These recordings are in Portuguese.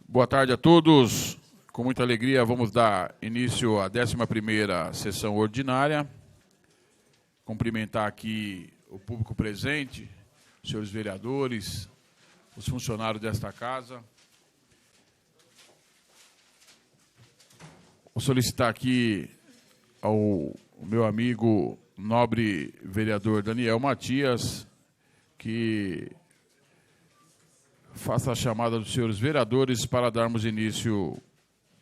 Boa tarde a todos. Com muita alegria, vamos dar início à 11ª sessão ordinária. Cumprimentar aqui o público presente, os senhores vereadores, os funcionários desta casa. Vou solicitar aqui ao meu amigo nobre vereador Daniel Matias que faça a chamada dos senhores vereadores para darmos início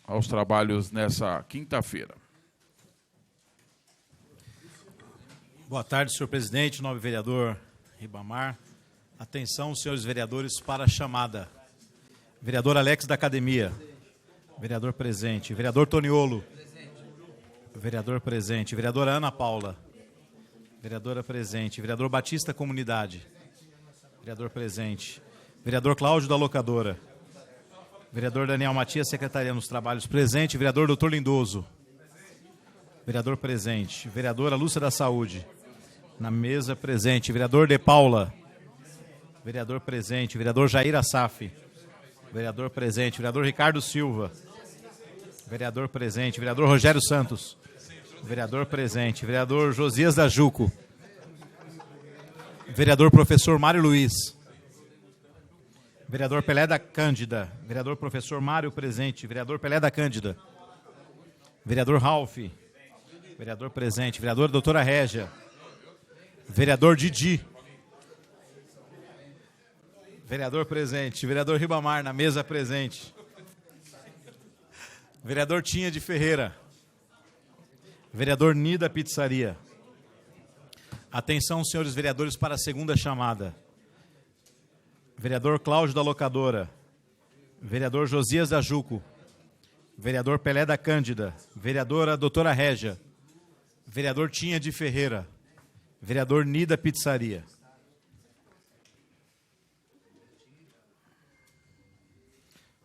aos trabalhos nessa quinta-feira. Boa tarde, senhor presidente, nobre vereador Ribamar. Atenção, senhores vereadores, para a chamada. Vereador Alex da Academia. Vereador presente. Vereador Toniolo. Vereador presente. Vereadora Ana Paula. Vereadora presente. Vereador Batista Comunidade. Vereador presente. Vereador Cláudio da Locadora. Vereador Daniel Matias, Secretaria nos Trabalhos, presente. Vereador Doutor Lindoso. Vereador presente. Vereadora Lúcia da Saúde. Na mesa, presente. Vereador De Paula. Vereador presente. Vereador Jair Assaf. Vereador presente. Vereador Ricardo Silva. Vereador presente. Vereador Rogério Santos. Vereador presente. Vereador Josias da Juco. Vereador Professor Mário Luiz. Vereador Pelé da Cândida. Vereador Professor Mário presente. Vereador Pelé da Cândida. Vereador Ralph. Vereador presente. Vereadora Doutora Régia. Vereador Didi. Vereador presente. Vereador Ribamar, na mesa presente. Vereador Tinha de Ferreira. Vereador Nida Pizzaria. Atenção, senhores vereadores, para a segunda chamada. Vereador Cláudio da Locadora. Vereador Josias da Juco. Vereador Pelé da Cândida. Vereadora Doutora Régia. Vereador Tinha de Ferreira. Vereador Nida Pizzaria.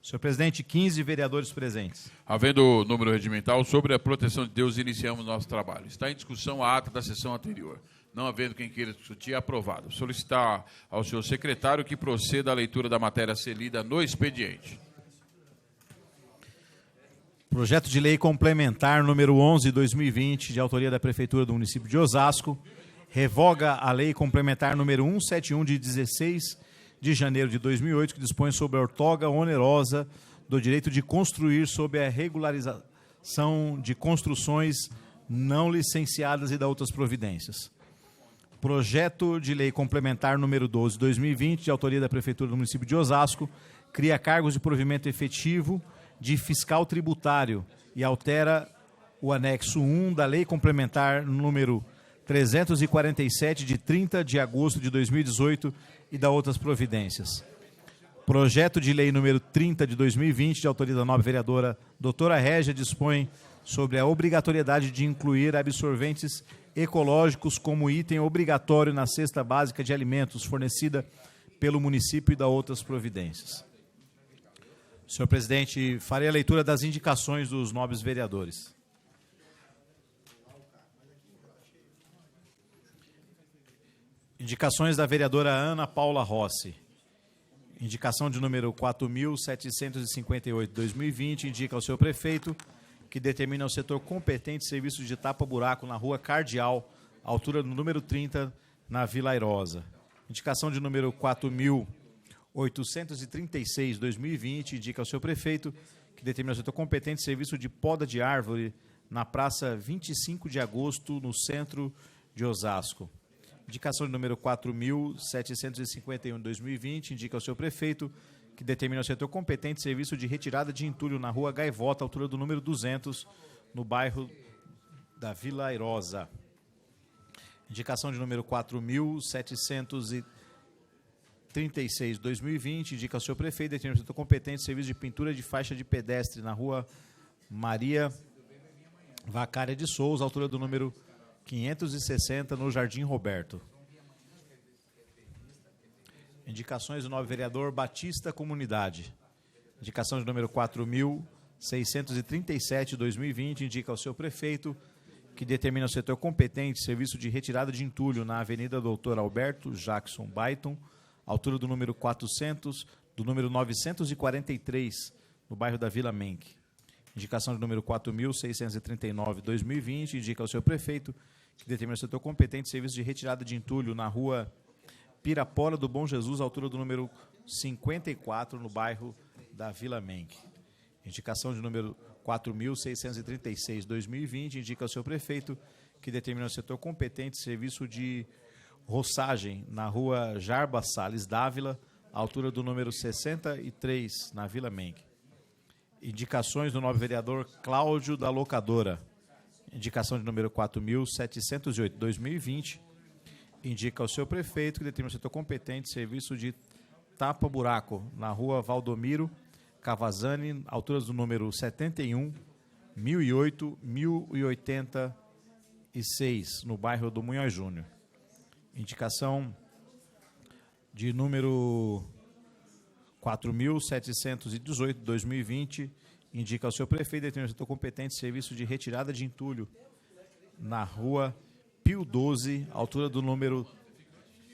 Senhor presidente, 15 vereadores presentes. Havendo número regimental sobre a proteção de Deus, iniciamos nosso trabalho. Está em discussão a ata da sessão anterior. Não havendo quem queira discutir, aprovado. Solicitar ao senhor secretário que proceda à leitura da matéria a ser lida no expediente. Projeto de lei complementar número 11/2020, de autoria da Prefeitura do município de Osasco, revoga a lei complementar número 171, de 16 de janeiro de 2008, que dispõe sobre a outorga onerosa do direito de construir sob a regularização de construções não licenciadas e da outras providências. Projeto de lei complementar número 12/2020, de autoria da Prefeitura do município de Osasco, cria cargos de provimento efetivo de fiscal tributário e altera o anexo 1 da lei complementar número 347, de 30 de agosto de 2018 e da outras providências. Projeto de lei número 30 de 2020, de autoria da nobre vereadora doutora Régia, dispõe sobre a obrigatoriedade de incluir absorventes ecológicos como item obrigatório na cesta básica de alimentos fornecida pelo município e da outras providências. Senhor presidente, farei a leitura das indicações dos nobres vereadores. Indicações da vereadora Ana Paula Rossi. Indicação de número 4.758/2020, indica ao senhor prefeito que determina ao setor competente serviço de tapa-buraco na rua Cardeal, altura do número 30, na Vila Airosa. Indicação de número 4.836/2020, indica ao senhor prefeito que determina ao setor competente serviço de poda de árvore na Praça 25 de Agosto, no centro de Osasco. Indicação de número 4.751/2020, indica ao senhor prefeito que determina ao setor competente serviço de retirada de entulho na rua Gaivota, altura do número 200, no bairro da Vila Airosa. Indicação de número 4.736/2020, indica ao senhor prefeito, determina ao setor competente serviço de pintura de faixa de pedestre na rua Maria Vacária de Souza, altura do número 560, no Jardim Roberto. Indicações do nobre vereador Batista Comunidade. Indicação de número 4.637/2020, indica ao seu prefeito que determina ao setor competente serviço de retirada de entulho na Avenida Doutor Alberto Jackson Baiton, altura do número 400, do número 943, no bairro da Vila Menck. Indicação de número 4.639/2020, indica ao seu prefeito que determina o setor competente serviço de retirada de entulho na rua Pirapora do Bom Jesus, altura do número 54, no bairro da Vila Menck. Indicação de número 4.636/2020, indica ao seu prefeito que determina o setor competente serviço de roçagem na rua Jarba Salles Dávila, altura do número 63, na Vila Menck. Indicações do nobre vereador Cláudio da Locadora. Indicação de número 4.708/2020. Indica ao seu prefeito que determina o setor competente serviço de tapa-buraco na rua Valdomiro Cavazzani, alturas do número 71, 1008, 1086, no bairro do Munhoz Júnior. Indicação de número 4.718/2020, indica ao seu prefeito determina o setor competente serviço de retirada de entulho na rua Pio 12, altura do número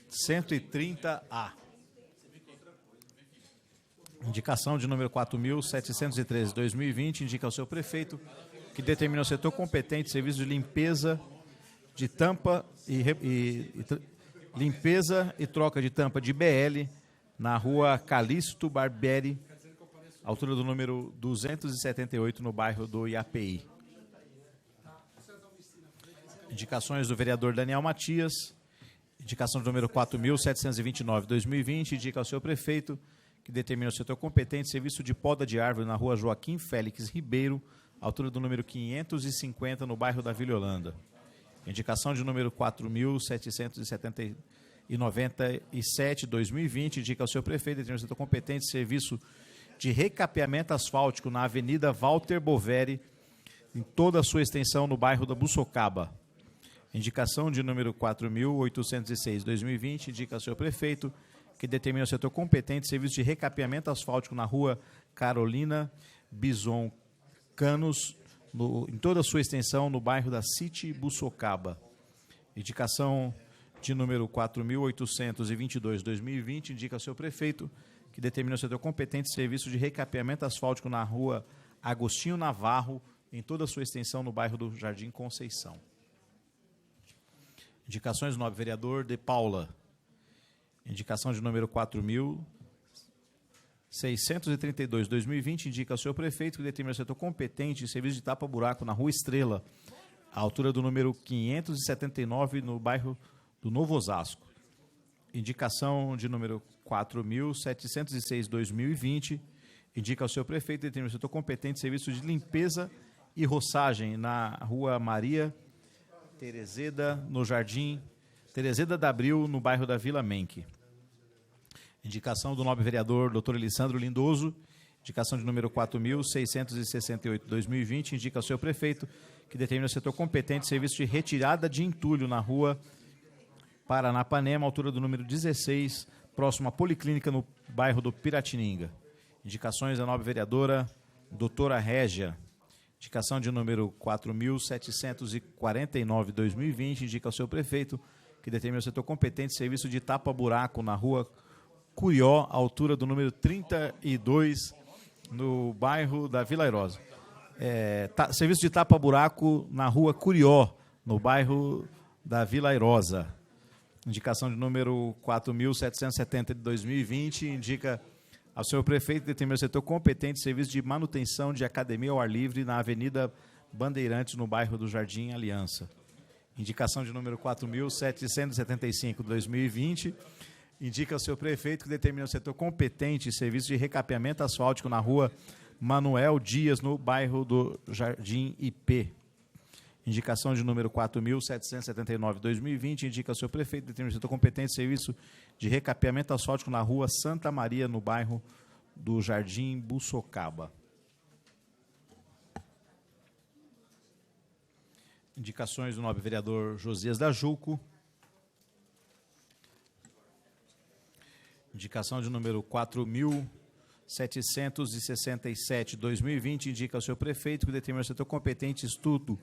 130A. Indicação de número 4.713/2020, indica ao seu prefeito que determina o setor competente serviço de limpeza de tampa limpeza e troca de tampa de BL na rua Calixto Barbieri, altura do número 278, no bairro do IAPI. Indicações do vereador Daniel Matias. Indicação do número 4.729/2020, indica ao seu prefeito que determina o setor competente serviço de poda de árvore na rua Joaquim Félix Ribeiro, altura do número 550, no bairro da Vila Holanda. Indicação de número 4.797/2020, indica ao seu prefeito determina o setor competente serviço de recapeamento asfáltico na Avenida Walter Boveri, em toda a sua extensão no bairro da Buçocaba. Indicação de número 4.806/2020, indica ao seu prefeito que determina o setor competente serviço de recapeamento asfáltico na rua Carolina Bison Canos, em toda a sua extensão no bairro da City Buçocaba. Indicação de número 4.822/2020, indica ao seu prefeito que determina o setor competente serviço de recapeamento asfáltico na rua Agostinho Navarro, em toda a sua extensão no bairro do Jardim Conceição. Indicações do nobre vereador De Paula. Indicação de número 4.632/2020, indica ao seu prefeito que determina o setor competente de serviço de tapa-buraco na rua Estrela, à altura do número 579, no bairro do Novo Osasco. Indicação de número 4.706/2020, indica ao seu prefeito que determina o setor competente de serviço de limpeza e roçagem na rua Maria Terezeda, no Jardim Terezeda da Abril, no bairro da Vila Menck. Indicação do nobre vereador Dr. Elisandro Lindoso. Indicação de número 4.668/2020, indica ao seu prefeito que determina o setor competente de serviço de retirada de entulho na rua Paranapanema, altura do número 16, próximo à Policlínica, no bairro do Piratininga. Indicações da nobre vereadora doutora Régia. Indicação de número 4.749/2020, indica ao seu prefeito que determina o setor competente de serviço de tapa-buraco na rua Curió, altura do número 32, no bairro da Vila Airosa. Serviço de tapa-buraco na rua Curió, no bairro da Vila Airosa. Indicação de número 4.770/2020, indica ao seu prefeito que determina o setor competente de serviço de manutenção de academia ao ar livre na Avenida Bandeirantes, no bairro do Jardim Aliança. Indicação de número 4.775/2020, indica ao seu prefeito que determina o setor competente de serviço de recapeamento asfáltico na rua Manuel Dias, no bairro do Jardim IP. Indicação de número 4.779/2020, indica ao seu prefeito que determina o setor competente de serviço de recapeamento asfáltico na rua Santa Maria, no bairro do Jardim Buçocaba. Indicações do nobre vereador Josias da Juco. Indicação de número 4.767/2020, indica ao seu prefeito que determina o setor competente estudo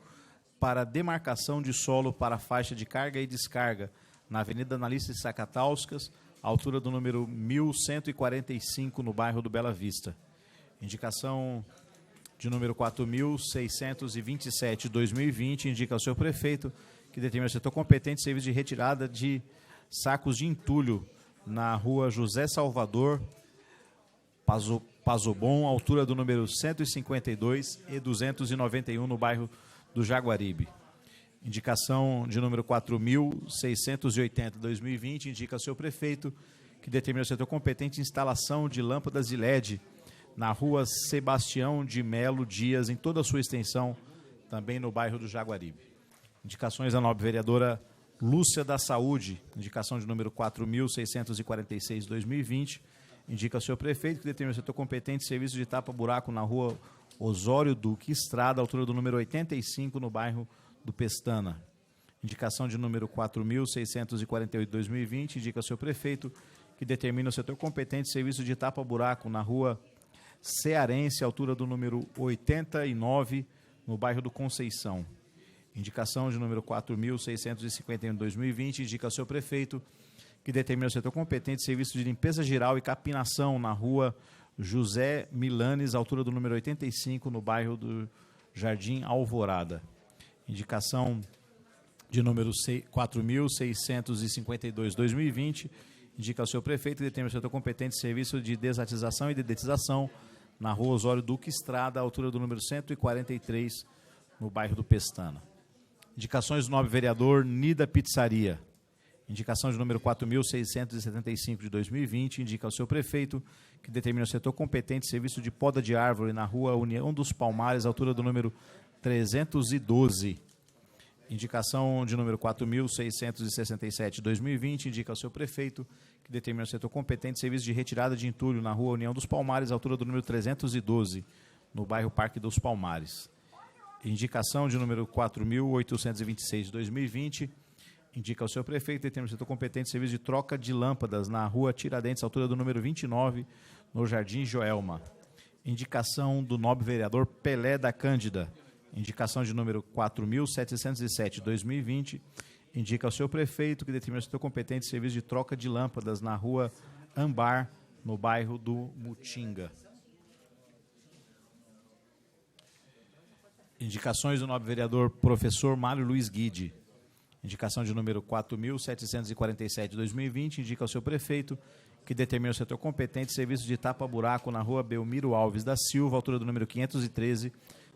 para demarcação de solo para faixa de carga e descarga na Avenida Analista Sacatauskas, altura do número 1145, no bairro do Bela Vista. Indicação de número 4.627, 2020, indica ao seu prefeito que determina o setor competente serviço de retirada de sacos de entulho na rua José Salvador, Pazobon, altura do número 152 e 291, no bairro do Jaguaribe. Indicação de número 4.680, 2020, indica ao seu prefeito que determina o setor competente instalação de lâmpadas de LED na rua Sebastião de Melo Dias, em toda a sua extensão, também no bairro do Jaguaribe. Indicações da nobre vereadora Lúcia da Saúde, indicação de número 4.646, 2020, indica ao seu prefeito que determina o setor competente serviço de tapa-buraco na rua Osório Duque Estrada, altura do número 85, no bairro do Pestana. Indicação de número 4.648, 2020, indica ao seu prefeito que determina o setor competente serviço de tapa-buraco na rua Cearense, altura do número 89, no bairro do Conceição. Indicação de número 4.651, 2020, indica ao seu prefeito que determina o setor competente serviço de limpeza geral e capinação na rua José Milanes, altura do número 85, no bairro do Jardim Alvorada. Indicação de número 4.652, 2020, indica ao seu prefeito que determina o setor competente serviço de desatização e dedetização na rua Osório Duque Estrada, altura do número 143, no bairro do Pestana. Indicações do nobre vereador Nida Pizzaria. Indicação de número 4.675, de 2020, indica ao seu prefeito que determina o setor competente serviço de poda de árvore na rua União dos Palmares, altura do número 312. Indicação de número 4.667, 2020, indica ao seu prefeito que determina o setor competente serviço de retirada de entulho na rua União dos Palmares, altura do número 312, no bairro Parque dos Palmares. Indicação de número 4.826, 2020, indica ao seu prefeito que determina o setor competente serviço de troca de lâmpadas na rua Tiradentes, altura do número 29, no Jardim Joelma. Indicação do nobre vereador Pelé da Cândida. Indicação de número 4.707, 2020, indica ao seu prefeito que determina o setor competente serviço de troca de lâmpadas na rua Ambar, no bairro do Mutinga. Indicações do nobre vereador professor Mário Luiz Guide. Indicação de número 4.747, 2020, indica ao seu prefeito que determina o setor competente serviço de tapa-buraco na rua Belmiro Alves da Silva, altura do número 513,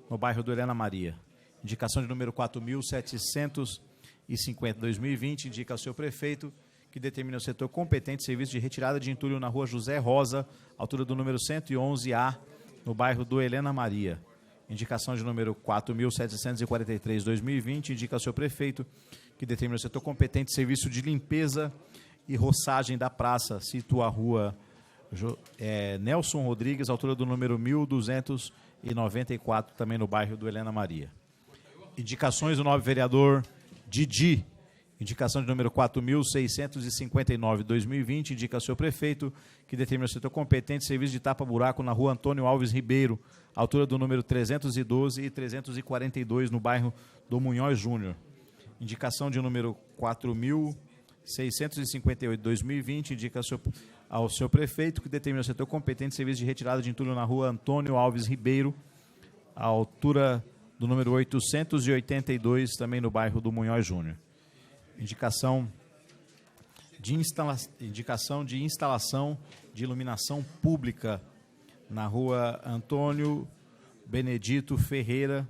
no bairro do Helena Maria. Indicação de número 4.750, 2020, indica ao seu prefeito que determina o setor competente serviço de retirada de entulho na rua José Rosa, altura do número 111A, no bairro do Helena Maria. Indicação de número 4.743, 2020, indica ao seu prefeito que determina o setor competente serviço de limpeza e roçagem da praça, situa a rua Nelson Rodrigues, altura do número 1294, também no bairro do Helena Maria. Indicações do nobre vereador Didi. Indicação de número 4.659, 2020, indica ao seu prefeito que determina o setor competente serviço de tapa-buraco na rua Antônio Alves Ribeiro, altura do número 312 e 342, no bairro do Munhoz Júnior. Indicação de número 4.658, 2020, indica ao seu prefeito que determina o setor competente serviço de retirada de entulho na rua Antônio Alves Ribeiro, à altura do número 882, também no bairro do Munhoz Júnior. Indicação de instalação de iluminação pública na rua Antônio Benedito Ferreira,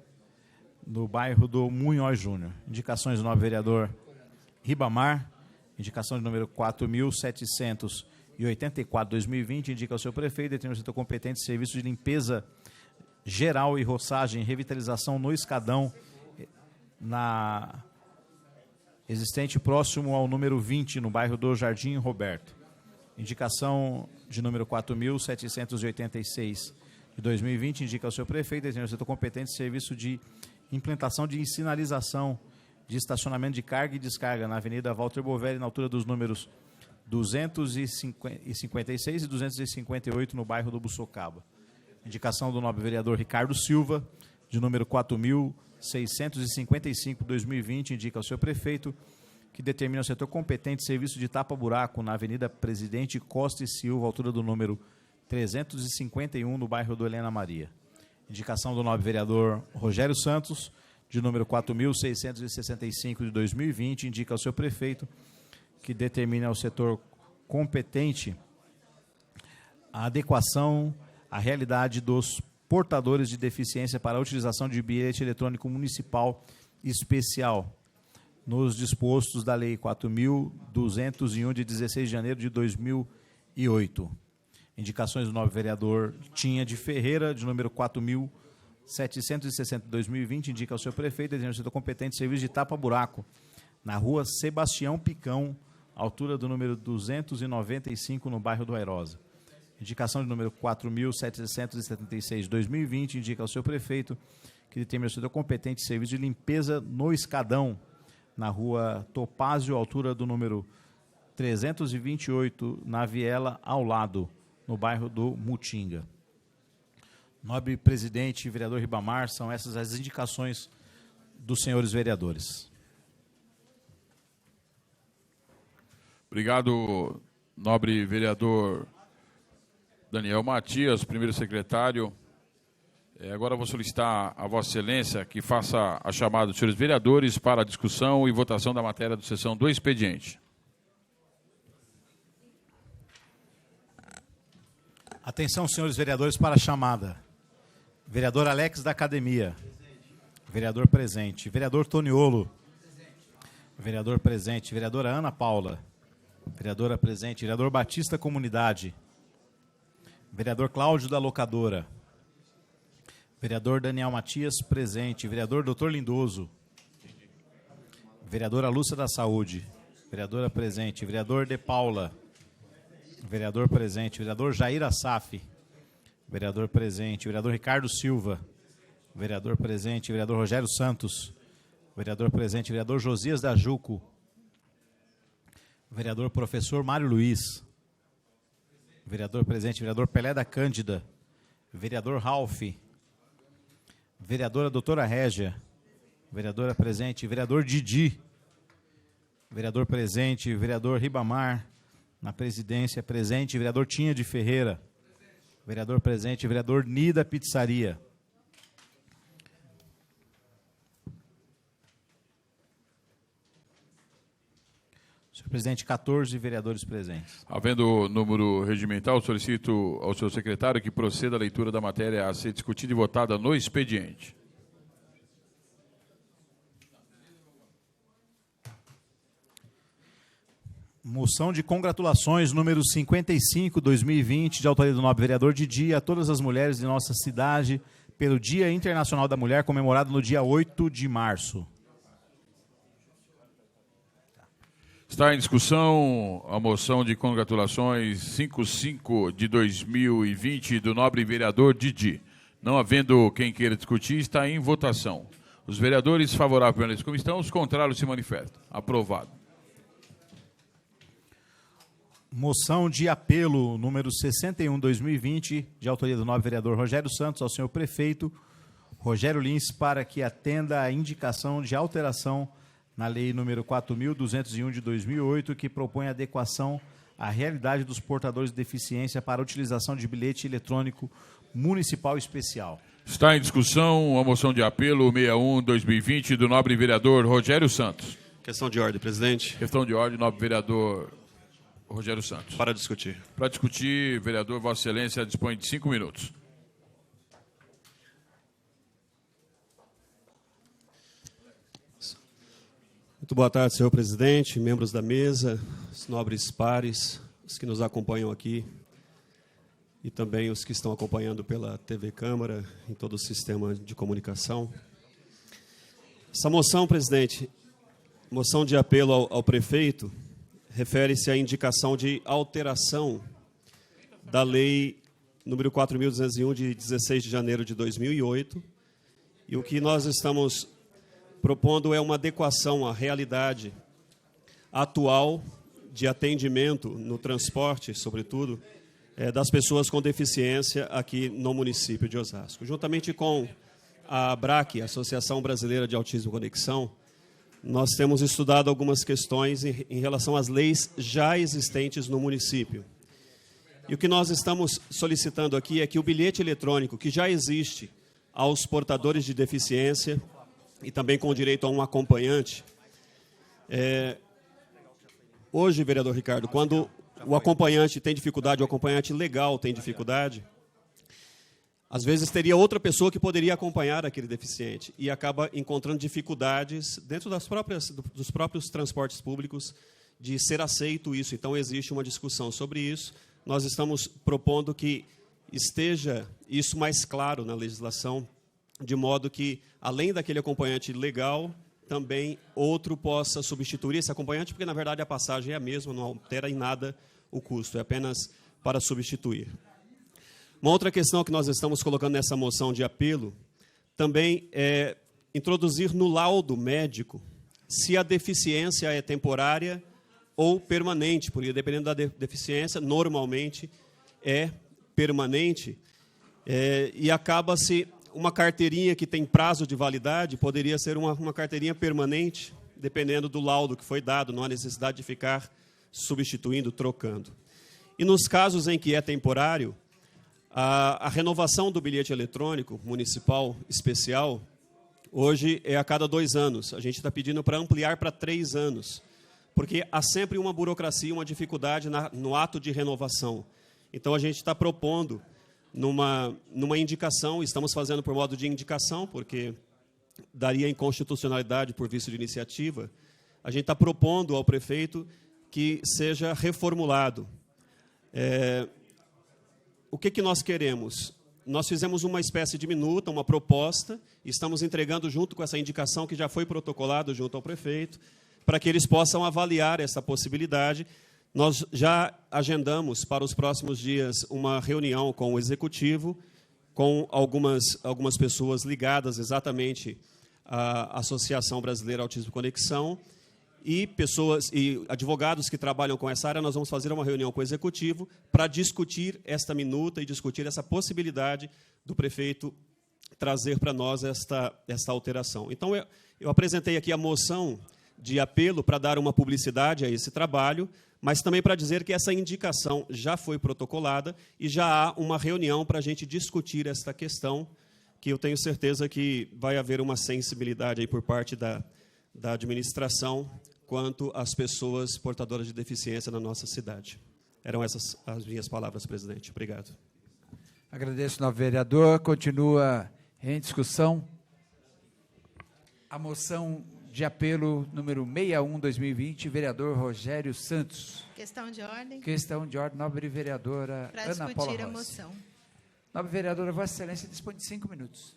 no bairro do Munhoz Júnior. Indicações do nobre vereador Ribamar. Indicação de número 4.784, 2020, indica ao seu prefeito, determina o setor competente serviço de limpeza geral e roçagem, revitalização no escadão existente próximo ao número 20, no bairro do Jardim Roberto. Indicação de número 4.786, de 2020, indica ao seu prefeito, determina o setor competente serviço de implantação de sinalização de estacionamento de carga e descarga na Avenida Walter Bovelli, na altura dos números 256 e 258, no bairro do Buçocaba. Indicação do nobre vereador Ricardo Silva, de número 4.655, 2020, indica ao seu prefeito que determina o setor competente serviço de tapa-buraco na Avenida Presidente Costa e Silva, altura do número 351, no bairro do Helena Maria. Indicação do nobre vereador Rogério Santos, de número 4.665 de 2020, indica ao seu prefeito que determine ao setor competente a adequação à realidade dos portadores de deficiência para a utilização de bilhete eletrônico municipal especial, nos dispostos da Lei 4.201, de 16 de janeiro de 2008. Indicações do nobre vereador Tinha de Ferreira, de número 4.760 de 2020, indica ao seu prefeito, determinando ao setor competente, serviço de tapa-buraco, na rua Sebastião Picão, altura do número 295, no bairro do Airosa. Indicação de número 4.776 de 2020, indica ao seu prefeito que determina o setor competente, serviço de limpeza no escadão, na rua Topázio, altura do número 328, na Viela, ao lado, no bairro do Mutinga. Nobre presidente, vereador Ribamar, são essas as indicações dos senhores vereadores. Obrigado, nobre vereador Daniel Matias, primeiro secretário. Agora vou solicitar a Vossa Excelência que faça a chamada dos senhores vereadores para a discussão e votação da matéria da sessão do expediente. Atenção, senhores vereadores, para a chamada. Vereador Alex da Academia. Vereador presente. Vereador Toniolo. Vereador presente. Vereadora Ana Paula. Vereadora presente. Vereador Batista Comunidade. Vereador Cláudio da Locadora. Vereador Daniel Matias presente. Vereador Dr. Lindoso. Vereadora Lúcia da Saúde. Vereadora presente. Vereador De Paula. Vereador presente. Vereador Jair Assaf. Vereador presente. Vereador Ricardo Silva. Vereador presente. Vereador Rogério Santos. Vereador presente. Vereador Josias da Juco. Vereador Professor Mário Luiz. Vereador presente. Vereador Pelé da Cândida. Vereador Ralph. Vereadora Doutora Régia. Vereadora presente. Vereador Didi. Vereador presente. Vereador Ribamar. Na presidência presente. Vereador Tinha de Ferreira. Vereador presente. Vereador Nida Pizzaria. Senhor presidente, 14 vereadores presentes. Havendo número regimental, solicito ao senhor secretário que proceda a leitura da matéria a ser discutida e votada no expediente. Moção de congratulações número 55, 2020, de autoria do nobre vereador Didi, a todas as mulheres de nossa cidade, pelo Dia Internacional da Mulher, comemorado no dia 8 de março. Está em discussão a moção de congratulações 55 de 2020 do nobre vereador Didi. Não havendo quem queira discutir, está em votação. Os vereadores favoráveis permanecem como estão, os contrários se manifestam. Aprovado. Moção de apelo número 61, 2020, de autoria do nobre vereador Rogério Santos, ao senhor prefeito Rogério Lins, para que atenda a indicação de alteração na Lei número 4.201 de 2008, que propõe adequação à realidade dos portadores de deficiência para a utilização de bilhete eletrônico municipal especial. Está em discussão a moção de apelo 61/2020 do nobre vereador Rogério Santos. Questão de ordem, presidente. Questão de ordem, nobre vereador Rogério Santos. Para discutir. Para discutir, vereador, Vossa Excelência dispõe de 5 minutos. Muito boa tarde, senhor presidente, membros da mesa, os nobres pares, os que nos acompanham aqui e também os que estão acompanhando pela TV Câmara, em todo o sistema de comunicação. Essa moção, presidente, moção de apelo ao prefeito, refere-se à indicação de alteração da Lei número 4.201, de 16 de janeiro de 2008, e o que nós estamos propondo é uma adequação à realidade atual de atendimento no transporte, sobretudo, das pessoas com deficiência aqui no município de Osasco. Juntamente com a ABRAC, Associação Brasileira de Autismo e Conexão, nós temos estudado algumas questões em relação às leis já existentes no município. E o que nós estamos solicitando aqui é que o bilhete eletrônico, que já existe aos portadores de deficiência e também com direito a um acompanhante, hoje, vereador Ricardo, quando o acompanhante tem dificuldade, o acompanhante legal tem dificuldade, às vezes teria outra pessoa que poderia acompanhar aquele deficiente e acaba encontrando dificuldades dentro dos próprios transportes públicos de ser aceito isso. Então, existe uma discussão sobre isso. Nós estamos propondo que esteja isso mais claro na legislação, de modo que, além daquele acompanhante legal, também outro possa substituir esse acompanhante, porque, na verdade, a passagem é a mesma, não altera em nada o custo, é apenas para substituir. Uma outra questão que nós estamos colocando nessa moção de apelo também é introduzir no laudo médico se a deficiência é temporária ou permanente, porque, dependendo da deficiência, normalmente é permanente, e acaba-se uma carteirinha que tem prazo de validade, poderia ser uma carteirinha permanente, dependendo do laudo que foi dado, não há necessidade de ficar substituindo, trocando. E nos casos em que é temporário, a renovação do bilhete eletrônico municipal especial, hoje é a cada 2 anos. A gente está pedindo para ampliar para 3 anos, porque há sempre uma burocracia, uma dificuldade no ato de renovação. Então, a gente está propondo, numa indicação, estamos fazendo por modo de indicação, porque daria inconstitucionalidade por vício de iniciativa, a gente está propondo ao prefeito que seja reformulado. O que nós queremos? Nós fizemos uma espécie de minuta, uma proposta, e estamos entregando junto com essa indicação que já foi protocolado junto ao prefeito, para que eles possam avaliar essa possibilidade. Nós já agendamos para os próximos dias uma reunião com o Executivo, com algumas pessoas ligadas exatamente à Associação Brasileira Autismo Conexão, e advogados que trabalham com essa área. Nós vamos fazer uma reunião com o Executivo para discutir esta minuta e discutir essa possibilidade do prefeito trazer para nós esta alteração. Então, eu apresentei aqui a moção de apelo para dar uma publicidade a esse trabalho, mas também para dizer que essa indicação já foi protocolada e já há uma reunião para a gente discutir esta questão, que eu tenho certeza que vai haver uma sensibilidade aí por parte da administração quanto às pessoas portadoras de deficiência na nossa cidade. Eram essas as minhas palavras, presidente. Obrigado. Agradeço, novo vereador. Continua em discussão a moção de apelo número 61/2020, vereador Rogério Santos. Questão de ordem. Questão de ordem, nobre vereadora Para Ana Paula discutir a Rossi. moção. Nobre vereadora, Vossa Excelência dispõe de 5 minutos.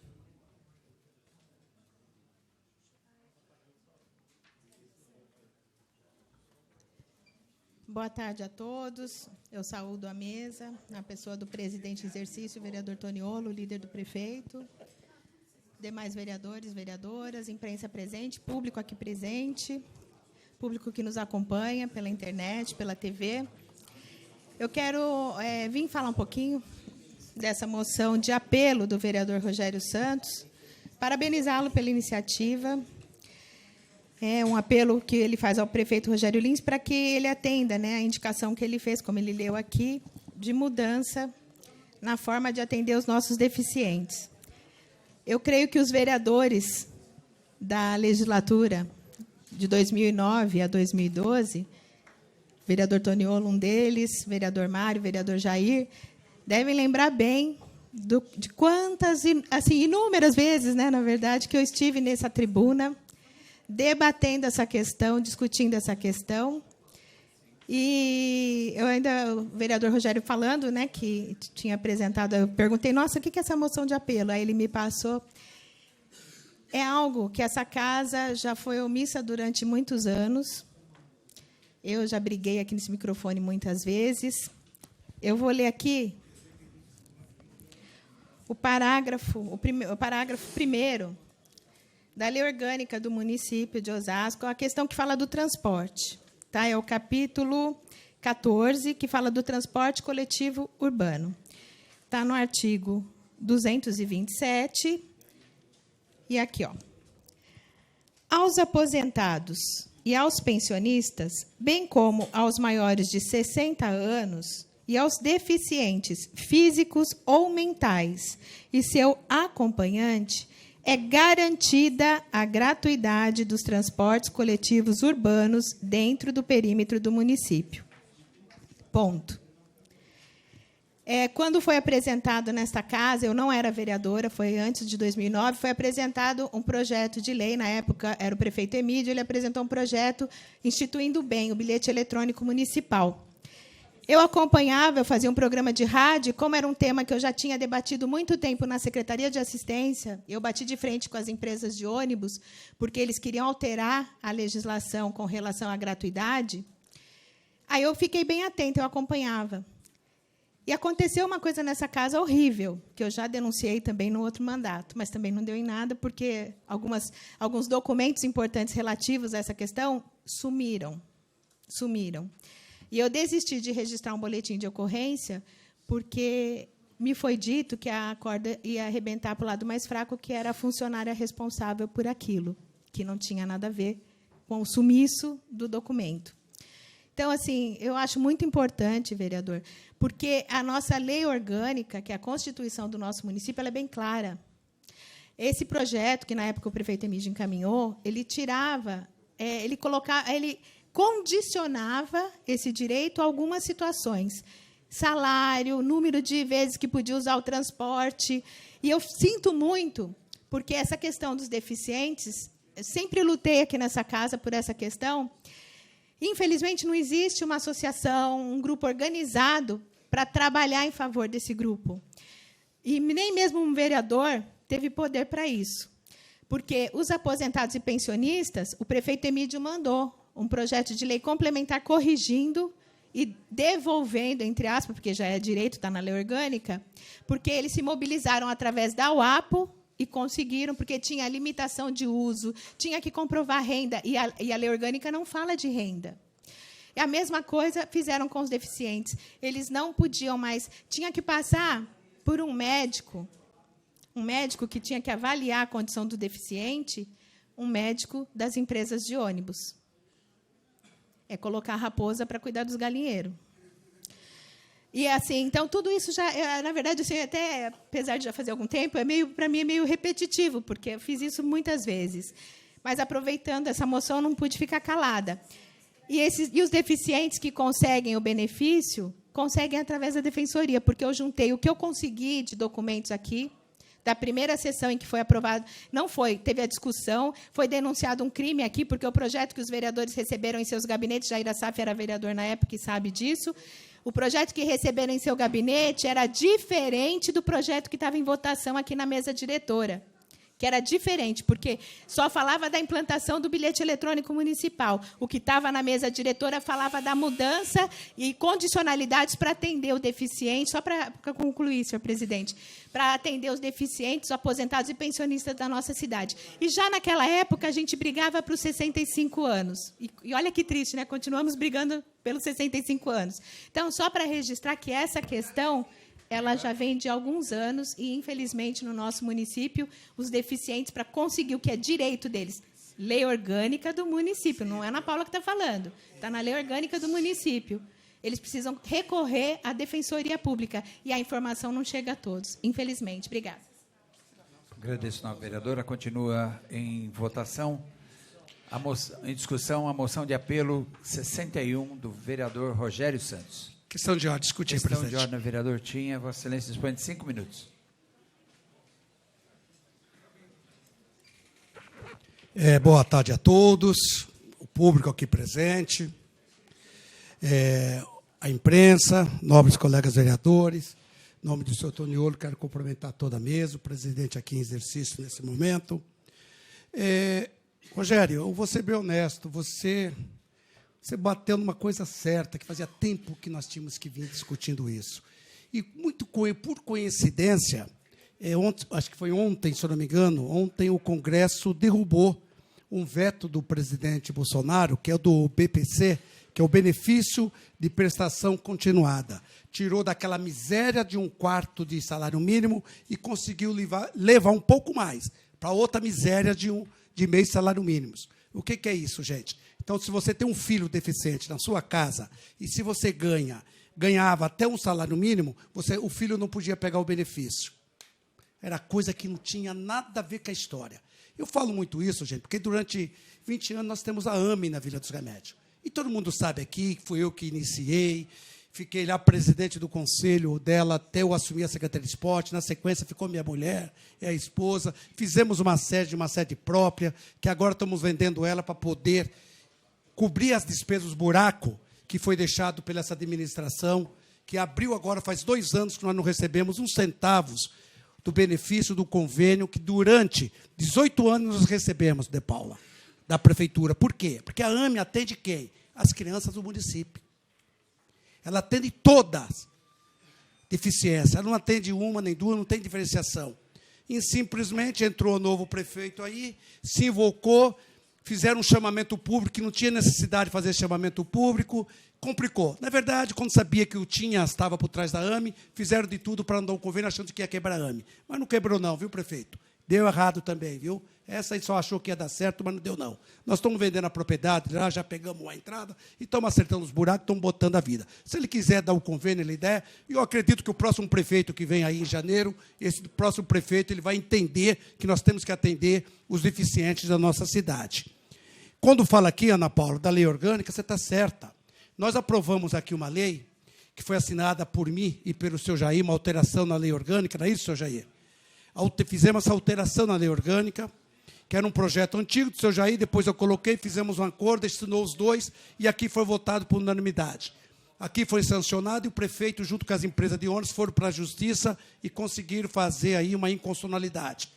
Boa tarde a todos. Eu saúdo a mesa, na pessoa do presidente em exercício, o vereador Toniolo, líder do prefeito, demais vereadores, vereadoras, imprensa presente, público aqui presente, público que nos acompanha pela internet, pela TV. Eu quero vir falar um pouquinho dessa moção de apelo do vereador Rogério Santos, parabenizá-lo pela iniciativa. É um apelo que ele faz ao prefeito Rogério Lins para que ele atenda, a indicação que ele fez, como ele leu aqui, de mudança na forma de atender os nossos deficientes. Eu creio que os vereadores da legislatura de 2009 a 2012, vereador Toniolo, um deles, vereador Mário, vereador Jair, devem lembrar bem de quantas, assim, inúmeras vezes, na verdade, que eu estive nessa tribuna, debatendo essa questão, discutindo essa questão. E eu ainda, o vereador Rogério falando, que tinha apresentado, eu perguntei, nossa, o que é essa moção de apelo? Aí ele me passou. É algo que essa casa já foi omissa durante muitos anos. Eu já briguei aqui nesse microfone muitas vezes. Eu vou ler aqui o parágrafo primeiro da Lei Orgânica do município de Osasco, a questão que fala do transporte. Tá? É o capítulo 14, que fala do transporte coletivo urbano. Está no artigo 227. E aqui, aos aposentados e aos pensionistas, bem como aos maiores de 60 anos e aos deficientes físicos ou mentais e seu acompanhante é garantida a gratuidade dos transportes coletivos urbanos dentro do perímetro do município. Ponto. Quando foi apresentado nesta casa, eu não era vereadora, foi antes de 2009, foi apresentado um projeto de lei, na época era o prefeito Emídio, ele apresentou um projeto instituindo o bilhete eletrônico municipal. Eu acompanhava, eu fazia um programa de rádio, como era um tema que eu já tinha debatido muito tempo na Secretaria de Assistência, eu bati de frente com as empresas de ônibus, porque eles queriam alterar a legislação com relação à gratuidade. Aí eu fiquei bem atenta, eu acompanhava. E aconteceu uma coisa nessa casa horrível, que eu já denunciei também no outro mandato, mas também não deu em nada, porque alguns documentos importantes relativos a essa questão sumiram. E eu desisti de registrar um boletim de ocorrência, porque me foi dito que a corda ia arrebentar para o lado mais fraco, que era a funcionária responsável por aquilo, que não tinha nada a ver com o sumiço do documento. Então, assim, eu acho muito importante, vereador, porque a nossa lei orgânica, que é a Constituição do nosso município, ela é bem clara. Esse projeto, que na época o prefeito Emídio encaminhou, ele tirava, ele condicionava esse direito a algumas situações. Salário, número de vezes que podia usar o transporte. E eu sinto muito, porque essa questão dos deficientes, eu sempre lutei aqui nessa casa por essa questão. Infelizmente, não existe uma associação, um grupo organizado para trabalhar em favor desse grupo. E nem mesmo um vereador teve poder para isso. Porque os aposentados e pensionistas, o prefeito Emídio mandou um projeto de lei complementar corrigindo e devolvendo, entre aspas, porque já é direito, está na lei orgânica, porque eles se mobilizaram através da UAPO e conseguiram, porque tinha limitação de uso, tinha que comprovar renda, e a lei orgânica não fala de renda. E a mesma coisa fizeram com os deficientes. Eles não podiam mais, tinha que passar por um médico que tinha que avaliar a condição do deficiente, um médico das empresas de ônibus. É colocar a raposa para cuidar dos galinheiros. E assim, então tudo isso já, na verdade, assim, até apesar de já fazer algum tempo, para mim é meio repetitivo, porque eu fiz isso muitas vezes. Mas aproveitando essa moção, não pude ficar calada. E os deficientes que conseguem o benefício, conseguem através da defensoria, porque eu juntei o que eu consegui de documentos aqui, da primeira sessão em que foi aprovado, não foi, teve a discussão, foi denunciado um crime aqui, porque o projeto que os vereadores receberam em seus gabinetes, Jair Assaf era vereador na época e sabe disso, o projeto que receberam em seu gabinete era diferente do projeto que estava em votação aqui na mesa diretora, que era diferente, porque só falava da implantação do bilhete eletrônico municipal. O que estava na mesa diretora falava da mudança e condicionalidades para atender o deficiente, só para concluir, senhor presidente, para atender os deficientes, os aposentados e pensionistas da nossa cidade. E já naquela época a gente brigava para os 65 anos. E olha que triste, né? Continuamos brigando pelos 65 anos. Então, só para registrar que essa questão ela já vem de alguns anos e, infelizmente, no nosso município, os deficientes, para conseguir o que é direito deles, lei orgânica do município, não é a Ana Paula que está falando, está na lei orgânica do município. Eles precisam recorrer à Defensoria Pública e a informação não chega a todos, infelizmente. Obrigada. Agradeço, nova vereadora. Continua em votação. Em discussão, a moção de apelo 61 do vereador Rogério Santos. Questão de ordem, discutir, presidente. presidente. Questão de ordem, vereador Tinha. Vossa Excelência dispõe de 5 minutos. Boa tarde a todos, o público aqui presente, a imprensa, nobres colegas vereadores. Em nome do senhor Toniolo, quero cumprimentar toda a mesa, o presidente aqui em exercício nesse momento. Rogério, eu vou ser bem honesto, você bateu numa coisa certa, que fazia tempo que nós tínhamos que vir discutindo isso. E, muito por coincidência, acho que foi ontem, se eu não me engano, ontem o Congresso derrubou um veto do presidente Bolsonaro, que é o do BPC, que é o benefício de prestação continuada. Tirou daquela miséria de 1/4 de salário mínimo e conseguiu levar um pouco mais para outra miséria de meio salário mínimo. O que é isso, gente? Então, se você tem um filho deficiente na sua casa e se você ganha ganhava até um salário mínimo, o filho não podia pegar o benefício. Era coisa que não tinha nada a ver com a história. Eu falo muito isso, gente, porque durante 20 anos nós temos a AME na Vila dos Remédios. E todo mundo sabe aqui que fui eu que iniciei, fiquei lá presidente do conselho dela até eu assumir a Secretaria de Esporte. Na sequência ficou minha mulher e a esposa. Fizemos uma sede própria, que agora estamos vendendo ela para poder cobrir as despesas, os buracos que foi deixado pela essa administração, que abriu agora, faz 2 anos que nós não recebemos uns centavos do benefício do convênio que durante 18 anos nós recebemos, De Paula, da prefeitura. Por quê? Porque a AME atende quem? As crianças do município. Ela atende todas deficiências. Ela não atende uma nem duas, não tem diferenciação. E simplesmente entrou o novo prefeito aí, se invocou, fizeram um chamamento público, que não tinha necessidade de fazer chamamento público, complicou. Na verdade, quando sabia que o Tinhas estava por trás da AME, fizeram de tudo para não dar um convênio, achando que ia quebrar a AME. Mas não quebrou não, viu, prefeito? Deu errado também, viu? Essa aí só achou que ia dar certo, mas não deu não. Nós estamos vendendo a propriedade, já pegamos a entrada, e estamos acertando os buracos, estamos botando a vida. Se ele quiser dar o convênio, ele der, e eu acredito que o próximo prefeito que vem aí em janeiro, esse próximo prefeito, ele vai entender que nós temos que atender os deficientes da nossa cidade. Quando fala aqui, Ana Paula, da lei orgânica, você está certa. Nós aprovamos aqui uma lei que foi assinada por mim e pelo seu Jair, uma alteração na lei orgânica, não é isso, seu Jair? Fizemos essa alteração na lei orgânica, que era um projeto antigo do seu Jair, depois eu coloquei, fizemos um acordo, assinou os dois, e aqui foi votado por unanimidade. Aqui foi sancionado, e o prefeito, junto com as empresas de ônibus, foram para a justiça e conseguiram fazer aí uma inconstitucionalidade.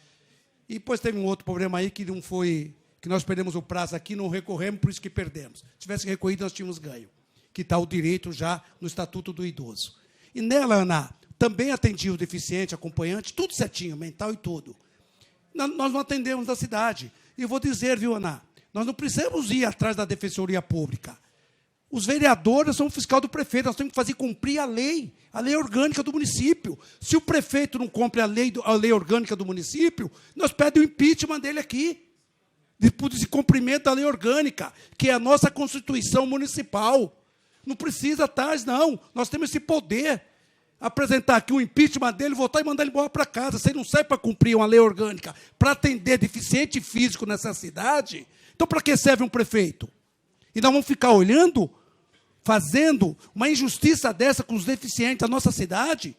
E depois teve um outro problema aí que não foi, que nós perdemos o prazo aqui, não recorremos, por isso que perdemos. Se tivesse recorrido, nós tínhamos ganho, que está o direito já no Estatuto do Idoso. E nela, Ana, também atendia o deficiente, acompanhante, tudo certinho, mental e tudo. Nós não atendemos na cidade. E eu vou dizer, viu, Ana, nós não precisamos ir atrás da Defensoria Pública. Os vereadores são o fiscal do prefeito, nós temos que fazer cumprir a lei orgânica do município. Se o prefeito não cumpre a lei orgânica do município, nós pedimos o impeachment dele aqui, por descumprimento da lei orgânica, que é a nossa Constituição Municipal. Não precisa atrás, não. Nós temos esse poder. Apresentar aqui o impeachment dele, votar e mandar ele embora para casa. Você não sai para cumprir uma lei orgânica, para atender deficiente físico nessa cidade. Então, para que serve um prefeito? E nós vamos ficar olhando, fazendo uma injustiça dessa com os deficientes da nossa cidade?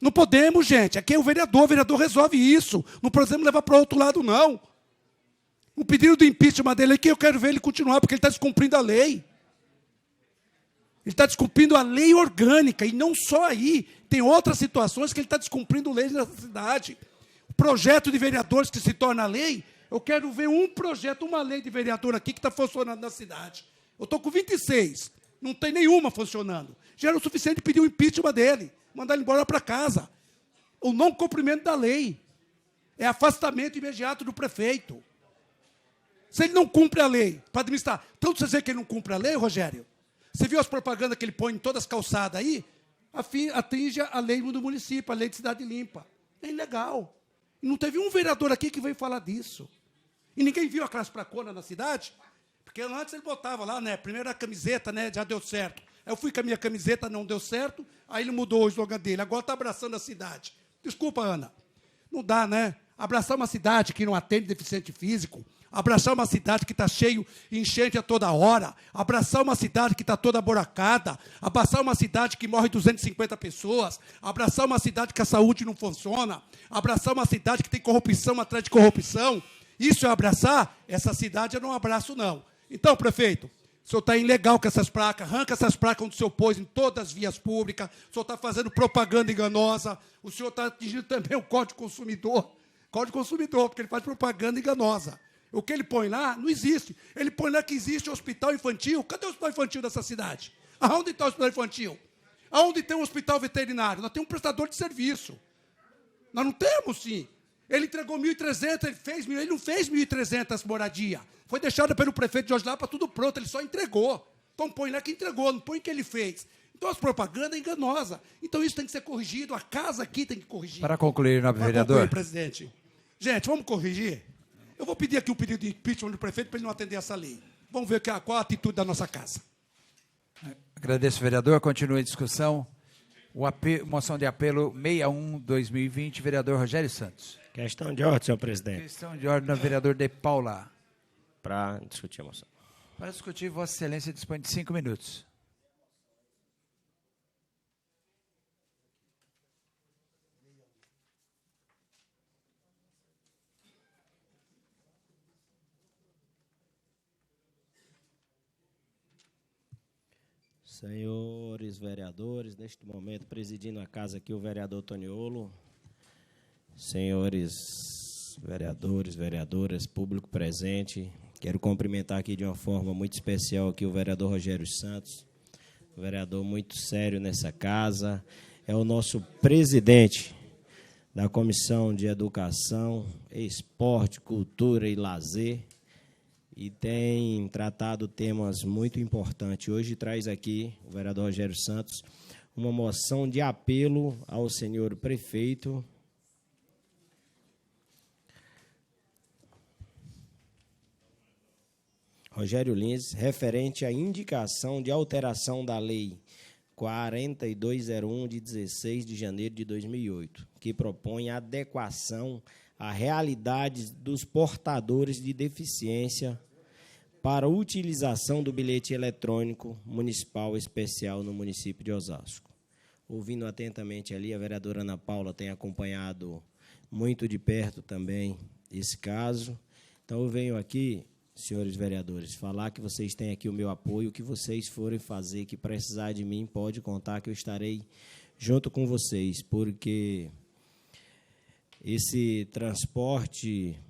Não podemos, gente. Aqui é o vereador resolve isso. Não podemos levar para o outro lado, não. O pedido do impeachment dele aqui, eu quero ver ele continuar, porque ele está descumprindo a lei. Ele está descumprindo a lei orgânica, e não só aí. Tem outras situações que ele está descumprindo leis nessa cidade. O projeto de vereadores que se torna lei, eu quero ver um projeto, uma lei de vereador aqui que está funcionando na cidade. Eu estou com 26, não tem nenhuma funcionando. Já era o suficiente pedir o impeachment dele, mandar ele embora para casa. O não cumprimento da lei é afastamento imediato do prefeito. Se ele não cumpre a lei, para administrar... Tanto você dizer que ele não cumpre a lei, Rogério, você viu as propagandas que ele põe em todas as calçadas aí? Atinge a lei do município, a lei de cidade limpa. É ilegal. E não teve um vereador aqui que veio falar disso. E ninguém viu a classe placona na cidade? Porque antes ele botava lá, né? Primeiro a camiseta, né? Já deu certo. Aí eu fui com a minha camiseta, não deu certo. Aí ele mudou o slogan dele. Agora está abraçando a cidade. Desculpa, Ana. Não dá, né? Abraçar uma cidade que não atende deficiente físico. Abraçar uma cidade que está cheio, enchente a toda hora. Abraçar uma cidade que está toda buracada. Abraçar uma cidade que morre 250 pessoas. Abraçar uma cidade que a saúde não funciona. Abraçar uma cidade que tem corrupção atrás de corrupção. Isso é abraçar? Essa cidade eu não abraço, não. Então, prefeito, o senhor está ilegal com essas placas. Arranca essas placas onde o senhor pôs em todas as vias públicas. O senhor está fazendo propaganda enganosa. O senhor está atingindo também o Código Consumidor. Código Consumidor, porque ele faz propaganda enganosa. O que ele põe lá não existe. Ele põe lá que existe hospital infantil. Cadê o hospital infantil dessa cidade? Aonde está o hospital infantil? Aonde tem um hospital veterinário? Nós temos um prestador de serviço. Nós não temos, sim. Ele entregou 1.300, ele não fez 1.300 moradia. Foi deixado pelo prefeito de Jorge Lapa tudo pronto, ele só entregou. Então põe lá que entregou, não põe que ele fez. Então as propagandas é enganosa. Então isso tem que ser corrigido, a casa aqui tem que corrigir. Para concluir, nobre vereador. Concluir, presidente. Gente, vamos corrigir? Eu vou pedir aqui um pedido de impeachment do prefeito para ele não atender essa lei. Vamos ver qual a atitude da nossa casa. Agradeço, vereador. Continua a discussão. Moção de apelo 61/2020, vereador Rogério Santos. Questão de ordem, senhor presidente. Questão de ordem, vereador De Paula. Para discutir a moção. Para discutir, Vossa Excelência dispõe de 5 minutos. Senhores vereadores, neste momento presidindo a casa aqui o vereador Toniolo, senhores vereadores, vereadoras, público presente, quero cumprimentar aqui de uma forma muito especial aqui o vereador Rogério Santos, um vereador muito sério nessa casa, é o nosso presidente da Comissão de Educação, Esporte, Cultura e Lazer, e tem tratado temas muito importantes. Hoje traz aqui, o vereador Rogério Santos, uma moção de apelo ao senhor prefeito Rogério Lins, referente à indicação de alteração da Lei 4201, de 16 de janeiro de 2008, que propõe a adequação à realidade dos portadores de deficiência para a utilização do bilhete eletrônico municipal especial no município de Osasco. Ouvindo atentamente ali, a vereadora Ana Paula tem acompanhado muito de perto também esse caso. Então, eu venho aqui, senhores vereadores, falar que vocês têm aqui o meu apoio, o que vocês forem fazer, que precisar de mim, pode contar que eu estarei junto com vocês, porque esse transporte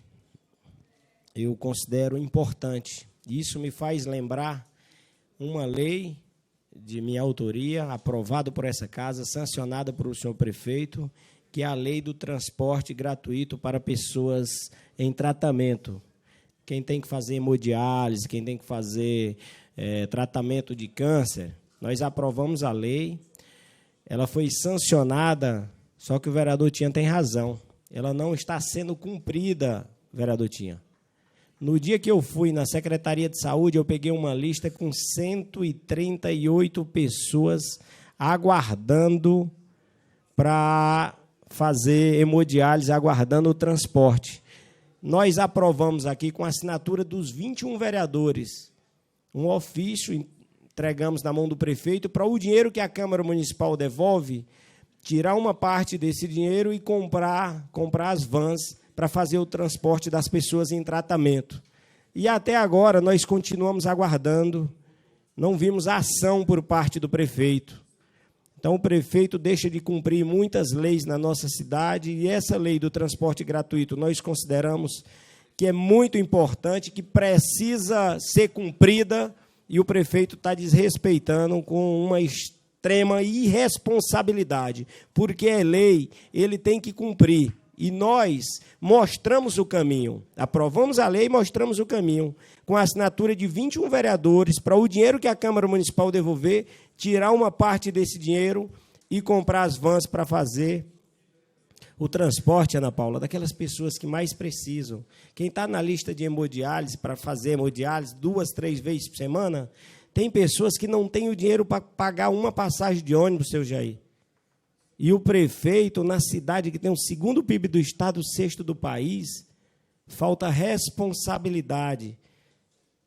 eu considero importante. Isso me faz lembrar uma lei de minha autoria, aprovada por essa casa, sancionada por o senhor prefeito, que é a lei do transporte gratuito para pessoas em tratamento. Quem tem que fazer hemodiálise, quem tem que fazer tratamento de câncer, nós aprovamos a lei, ela foi sancionada, só que o vereador Tinha tem razão, ela não está sendo cumprida, vereador Tinha. No dia que eu fui na Secretaria de Saúde, eu peguei uma lista com 138 pessoas aguardando para fazer hemodiálise, aguardando o transporte. Nós aprovamos aqui, com a assinatura dos 21 vereadores, um ofício, entregamos na mão do prefeito, para o dinheiro que a Câmara Municipal devolve, tirar uma parte desse dinheiro e comprar as vans para fazer o transporte das pessoas em tratamento. E até agora nós continuamos aguardando, não vimos ação por parte do prefeito. Então o prefeito deixa de cumprir muitas leis na nossa cidade, e essa lei do transporte gratuito nós consideramos que é muito importante, que precisa ser cumprida, e o prefeito está desrespeitando com uma extrema irresponsabilidade, porque é lei, ele tem que cumprir. E nós mostramos o caminho, aprovamos a lei e mostramos o caminho, com a assinatura de 21 vereadores, para o dinheiro que a Câmara Municipal devolver, tirar uma parte desse dinheiro e comprar as vans para fazer o transporte, Ana Paula, daquelas pessoas que mais precisam. Quem está na lista de hemodiálise, para fazer hemodiálise 2, 3 vezes por semana, tem pessoas que não têm o dinheiro para pagar uma passagem de ônibus, seu Jair. E o prefeito, na cidade que tem o segundo PIB do estado, o sexto do país, falta responsabilidade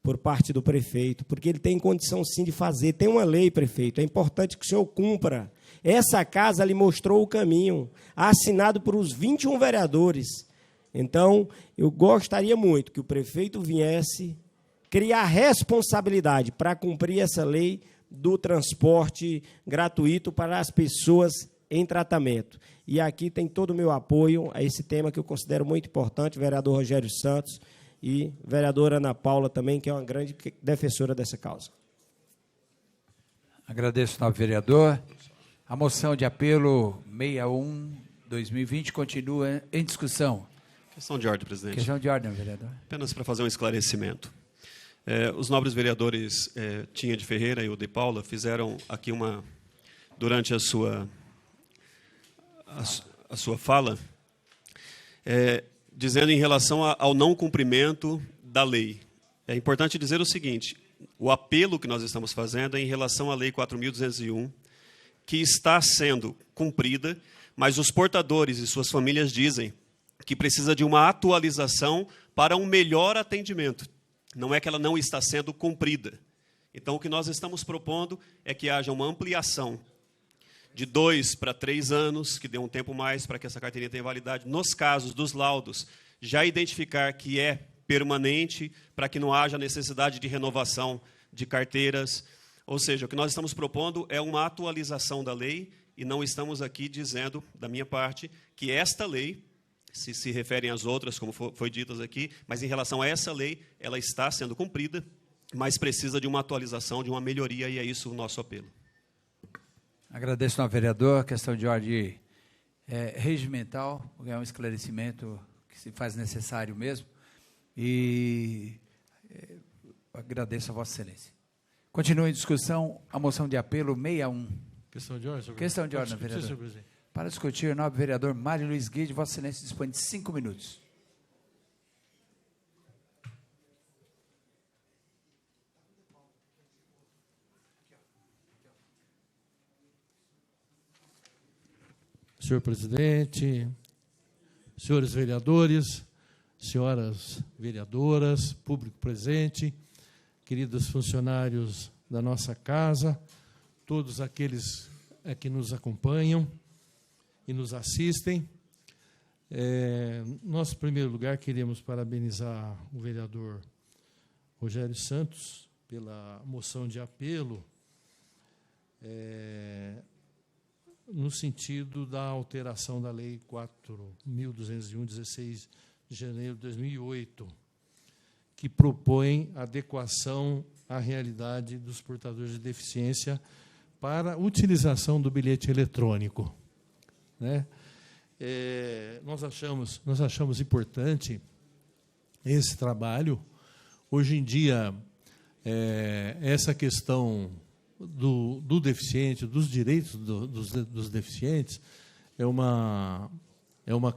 por parte do prefeito, porque ele tem condição, sim, de fazer. Tem uma lei, prefeito, é importante que o senhor cumpra. Essa casa lhe mostrou o caminho, assinado por os 21 vereadores. Então, eu gostaria muito que o prefeito viesse criar responsabilidade para cumprir essa lei do transporte gratuito para as pessoas em tratamento. E aqui tem todo o meu apoio a esse tema que eu considero muito importante, vereador Rogério Santos e vereadora Ana Paula também, que é uma grande defensora dessa causa. Agradeço, nobre vereador. A moção de apelo 61/2020 continua em discussão. Questão de ordem, presidente. Questão de ordem, vereador. Apenas para fazer um esclarecimento. Os nobres vereadores Tinha de Ferreira e o De Paula fizeram aqui durante a sua fala, dizendo em relação ao não cumprimento da lei. É importante dizer o seguinte: O apelo que nós estamos fazendo é em relação à Lei 4.201, que está sendo cumprida, mas os portadores e suas famílias dizem que precisa de uma atualização para um melhor atendimento. Não é que ela não está sendo cumprida. Então, o que nós estamos propondo é que haja uma ampliação de 2 para 3 anos, que dê um tempo mais para que essa carteirinha tenha validade. Nos casos dos laudos, já identificar que é permanente, para que não haja necessidade de renovação de carteiras. Ou seja, o que nós estamos propondo é uma atualização da lei, e não estamos aqui dizendo, da minha parte, que esta lei, se referem às outras, como foi ditas aqui, mas em relação a essa lei, ela está sendo cumprida, mas precisa de uma atualização, de uma melhoria, e é isso o nosso apelo. Agradeço ao vereador. A questão de ordem regimental, é um esclarecimento que se faz necessário mesmo, e agradeço a Vossa Excelência. Continua em discussão a moção de apelo 61. Questão de ordem, senhor Questão de ordem, vereador. Para discutir, o nobre vereador Mário Luiz Guide, Vossa Excelência dispõe de 5 minutos. Senhor presidente, senhores vereadores, senhoras vereadoras, público presente, queridos funcionários da nossa casa, todos aqueles que nos acompanham e nos assistem. Nós, em primeiro lugar, queremos parabenizar o vereador Rogério Santos pela moção de apelo, no sentido da alteração da Lei 4.201, 16 de janeiro de 2008, que propõe adequação à realidade dos portadores de deficiência para a utilização do bilhete eletrônico, né? Nós achamos importante esse trabalho. Hoje em dia, essa questão do deficiente, dos direitos dos deficientes, é uma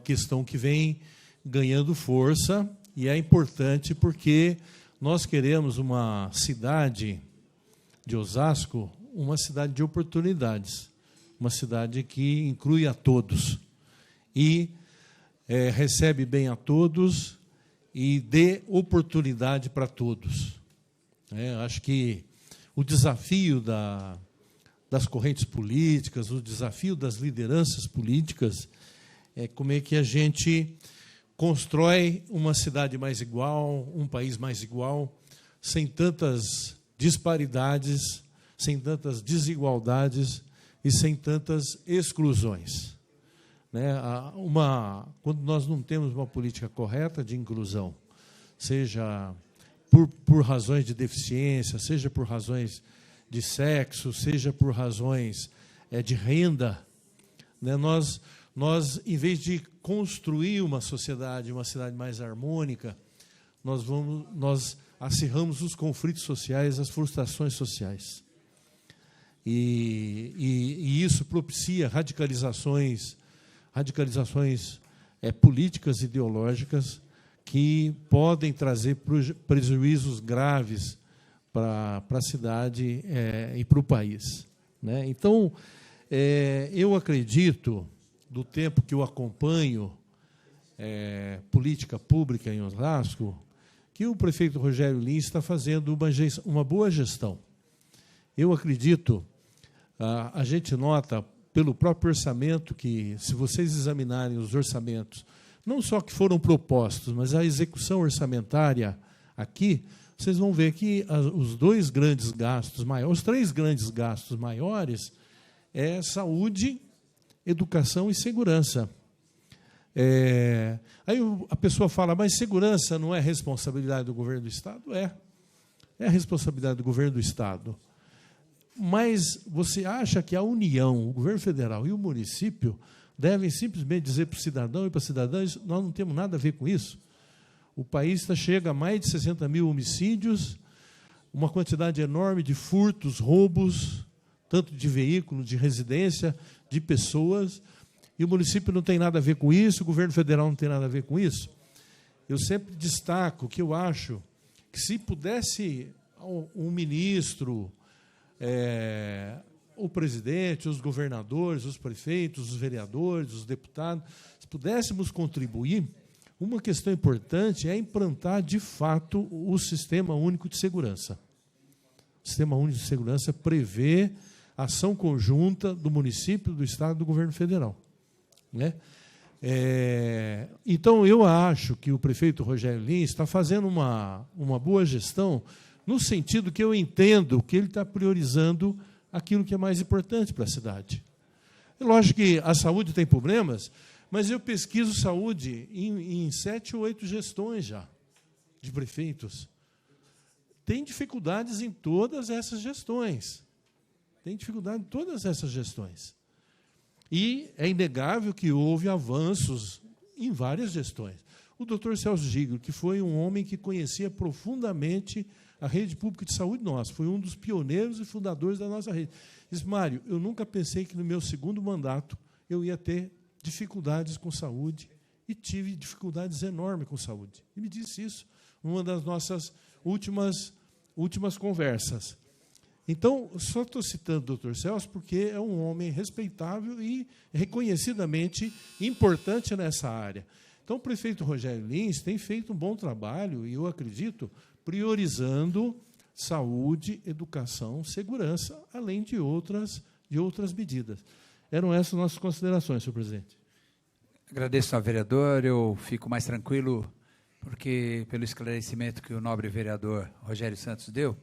questão que vem ganhando força, e é importante porque nós queremos uma cidade de Osasco, uma cidade de oportunidades, uma cidade que inclui a todos e recebe bem a todos e dê oportunidade para todos. Acho que o desafio das correntes políticas, o desafio das lideranças políticas é como é que a gente constrói uma cidade mais igual, um país mais igual, sem tantas disparidades, sem tantas desigualdades e sem tantas exclusões. Quando nós não temos uma política correta de inclusão, seja por razões de deficiência, seja por razões de sexo, seja por razões de renda, nós, em vez de construir uma cidade mais harmônica, nós acirramos os conflitos sociais, as frustrações sociais. E isso propicia radicalizações políticas, ideológicas, que podem trazer prejuízos graves para a cidade e para o país. Então, eu acredito, do tempo que eu acompanho política pública em Osasco, que o prefeito Rogério Lins está fazendo uma boa gestão. Eu acredito, a gente nota pelo próprio orçamento que, se vocês examinarem os orçamentos, não só que foram propostos, mas a execução orçamentária aqui, vocês vão ver que os três grandes gastos maiores é saúde, educação e segurança. Aí a pessoa fala, mas segurança não é responsabilidade do governo do Estado? É a responsabilidade do governo do Estado. Mas você acha que a União, o governo federal e o município devem simplesmente dizer para o cidadão e para a cidadã, nós não temos nada a ver com isso? O país chega a mais de 60 mil homicídios, uma quantidade enorme de furtos, roubos, tanto de veículos, de residência, de pessoas, e o município não tem nada a ver com isso, o governo federal não tem nada a ver com isso. Eu sempre destaco que eu acho que, se pudesse um ministro, o presidente, os governadores, os prefeitos, os vereadores, os deputados, se pudéssemos contribuir, uma questão importante é implantar, de fato, o Sistema Único de Segurança. O Sistema Único de Segurança prevê ação conjunta do município, do Estado e do governo federal, né? Então, eu acho que o prefeito Rogério Lins está fazendo uma boa gestão, no sentido que eu entendo que ele está priorizando aquilo que é mais importante para a cidade. É lógico que a saúde tem problemas, mas eu pesquiso saúde em 7 ou 8 gestões já, de prefeitos. Tem dificuldades em todas essas gestões. Tem dificuldade em todas essas gestões. E é inegável que houve avanços em várias gestões. O doutor Celso Giglio, que foi um homem que conhecia profundamente a rede pública de saúde nossa, foi um dos pioneiros e fundadores da nossa rede. Disse: Mário, eu nunca pensei que no meu segundo mandato eu ia ter dificuldades com saúde, e tive dificuldades enormes com saúde. E me disse isso numa das nossas últimas conversas. Então, só estou citando o doutor Celso porque é um homem respeitável e reconhecidamente importante nessa área. Então, o prefeito Rogério Lins tem feito um bom trabalho, e eu acredito, priorizando saúde, educação, segurança, além de outras medidas. Eram essas nossas considerações, senhor presidente. Agradeço ao vereador, eu fico mais tranquilo, porque pelo esclarecimento que o nobre vereador Rogério Santos deu,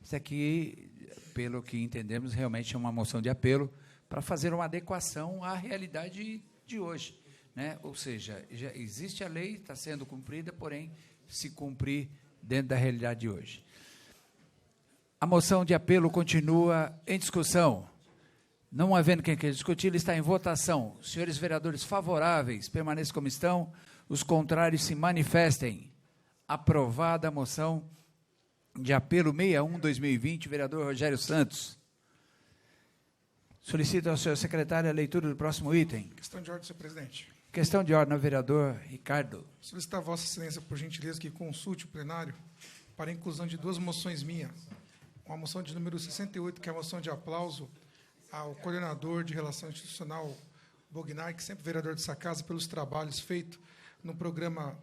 isso aqui, pelo que entendemos, realmente é uma moção de apelo para fazer uma adequação à realidade de hoje, né? Ou seja, já existe a lei, está sendo cumprida, porém, se cumprir dentro da realidade de hoje. A moção de apelo continua em discussão. Não havendo quem queira discutir, ele está em votação. Senhores vereadores favoráveis, permaneçam como estão. Os contrários se manifestem. Aprovada a moção de apelo 61/2020, vereador Rogério Santos. Solicito ao senhor secretário a leitura do próximo item. Questão de ordem, senhor presidente. Questão de ordem ao vereador Ricardo. Solicitar a Vossa Excelência, por gentileza, que consulte o plenário para a inclusão de 2 moções minhas. Uma moção de número 68, que é a moção de aplauso ao coordenador de Relação Institucional, Bognar, que sempre vereador dessa casa, pelos trabalhos feitos no programa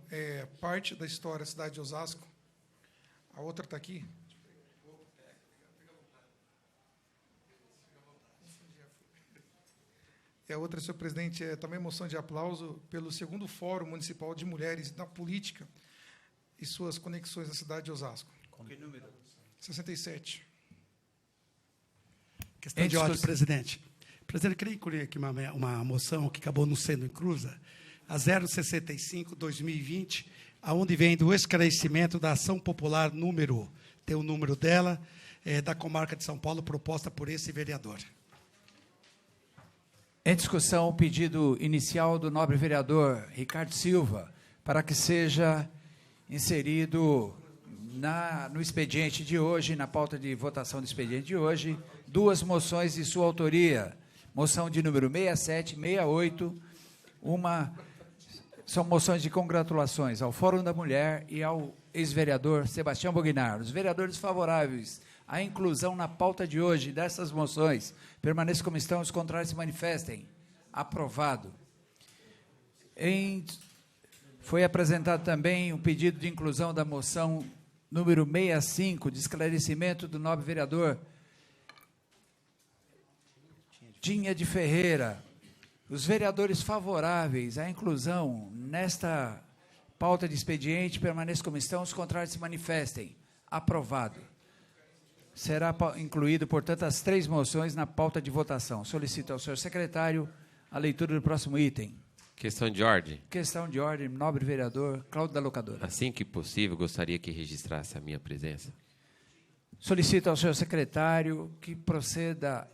Parte da História Cidade de Osasco. A outra está aqui. E a outra, senhor presidente, é também moção de aplauso pelo 2º Fórum Municipal de Mulheres na Política e suas conexões na cidade de Osasco. Com que número? 67. Questão de ordem, presidente. Presidente, eu queria incluir aqui uma moção que acabou não sendo inclusa, a 065/2020, aonde vem do esclarecimento da ação popular tem o número dela, da comarca de São Paulo, proposta por esse vereador. Em discussão, o pedido inicial do nobre vereador Ricardo Silva, para que seja inserido no expediente de hoje, na pauta de votação do expediente de hoje, 2 moções de sua autoria. Moção de número 67, 68, são moções de congratulações ao Fórum da Mulher e ao ex-vereador Sebastião Bognar. Os vereadores favoráveis à inclusão na pauta de hoje dessas moções, permaneçam como estão, os contrários se manifestem. Aprovado. Foi apresentado também um pedido de inclusão da moção número 65, de esclarecimento do nobre vereador Tinha de Ferreira. Os vereadores favoráveis à inclusão nesta pauta de expediente permaneçam como estão, os contrários se manifestem. Aprovado. Será incluído, portanto, as 3 moções na pauta de votação. Solicito ao senhor secretário a leitura do próximo item. Questão de ordem. Questão de ordem, nobre vereador Cláudio da Locadora. Assim que possível, gostaria que registrasse a minha presença. Solicito ao senhor secretário que proceda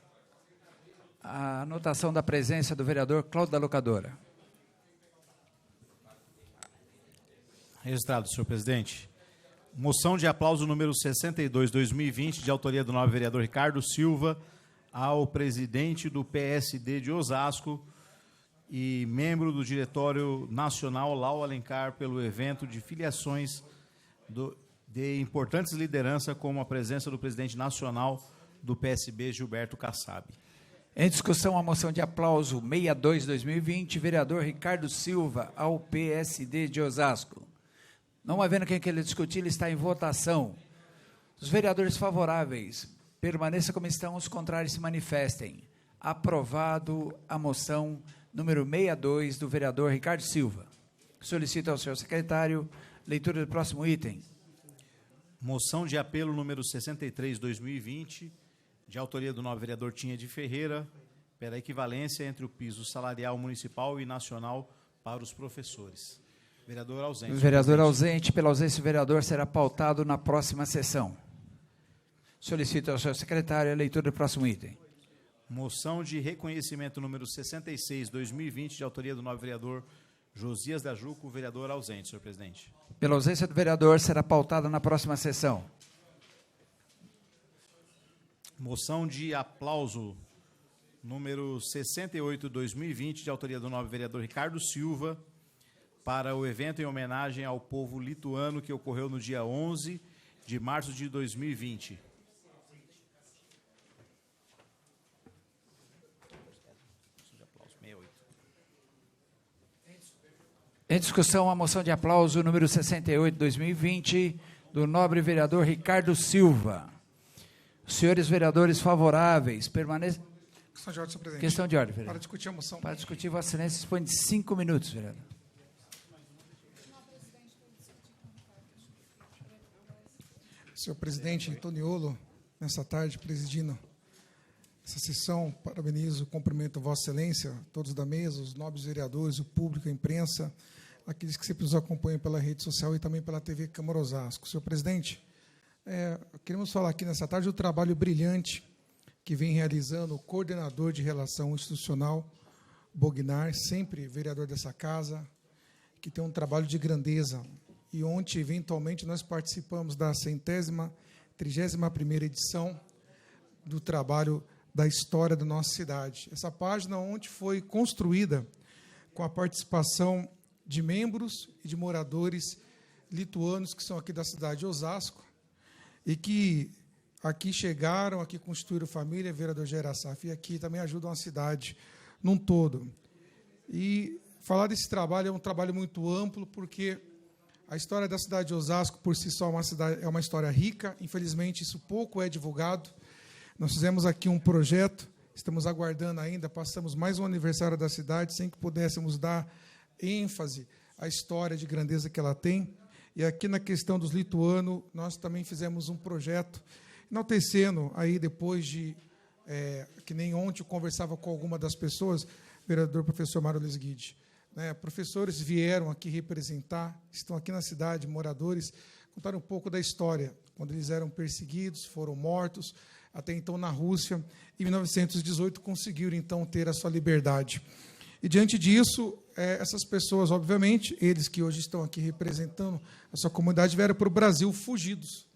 a anotação da presença do vereador Cláudio da Locadora. Registrado, senhor presidente. Moção de aplauso número 62/2020, de autoria do nobre vereador Ricardo Silva, ao presidente do PSD de Osasco e membro do Diretório Nacional Lau Alencar, pelo evento de filiações de importantes lideranças, como a presença do presidente nacional do PSB, Gilberto Kassab. Em discussão, a moção de aplauso 62/2020, vereador Ricardo Silva, ao PSD de Osasco. Não havendo quem queira discutir, ele está em votação. Os vereadores favoráveis, permaneçam como estão, os contrários se manifestem. Aprovado a moção número 62 do vereador Ricardo Silva. Solicito ao senhor secretário leitura do próximo item. Moção de apelo número 63/2020, de autoria do novo vereador Tinha de Ferreira, pela equivalência entre o piso salarial municipal e nacional para os professores. Vereador ausente. Vereador ausente. Pela ausência do vereador, será pautado na próxima sessão. Solicito ao senhor secretário a leitura do próximo item. Moção de reconhecimento número 66/2020, de autoria do novo vereador Josias da Juco, vereador ausente, senhor presidente. Pela ausência do vereador, será pautado na próxima sessão. Moção de aplauso número 68/2020, de autoria do novo vereador Ricardo Silva, para o evento em homenagem ao povo lituano que ocorreu no dia 11 de março de 2020. Em discussão, a moção de aplauso número 68/2020, do nobre vereador Ricardo Silva. Os senhores vereadores favoráveis, permaneçam... Questão de ordem, senhor presidente. Questão de ordem, vereador. Para discutir a moção. Para discutir, Vossa Excelência dispõe de 5 minutos, vereador. Senhor presidente Toniolo, nessa tarde, presidindo essa sessão, parabenizo, cumprimento Vossa Excelência, todos da mesa, os nobres vereadores, o público, a imprensa, aqueles que sempre nos acompanham pela rede social e também pela TV Câmara Osasco. Senhor presidente, queremos falar aqui nessa tarde do trabalho brilhante que vem realizando o coordenador de relação institucional, Bognar, sempre vereador dessa casa, que tem um trabalho de grandeza. E ontem, eventualmente, nós participamos da 131ª edição do trabalho da história da nossa cidade. Essa página ontem foi construída com a participação de membros e de moradores lituanos que são aqui da cidade de Osasco e que aqui chegaram, aqui constituíram família, vereador Jair Assaf, e aqui também ajudam a cidade num todo. E falar desse trabalho é um trabalho muito amplo, porque a história da cidade de Osasco, por si só, é uma história rica. Infelizmente, isso pouco é divulgado. Nós fizemos aqui um projeto, estamos aguardando ainda, passamos mais um aniversário da cidade, sem que pudéssemos dar ênfase à história de grandeza que ela tem. E aqui na questão dos lituanos, nós também fizemos um projeto, enaltecendo, aí depois de, que nem ontem eu conversava com alguma das pessoas, vereador professor Mário Lesguide, professores vieram aqui representar, estão aqui na cidade, moradores, contaram um pouco da história, quando eles eram perseguidos, foram mortos, até então na Rússia, e em 1918 conseguiram, então, ter a sua liberdade. E, diante disso, essas pessoas, obviamente, eles que hoje estão aqui representando a sua comunidade, vieram para o Brasil fugidos,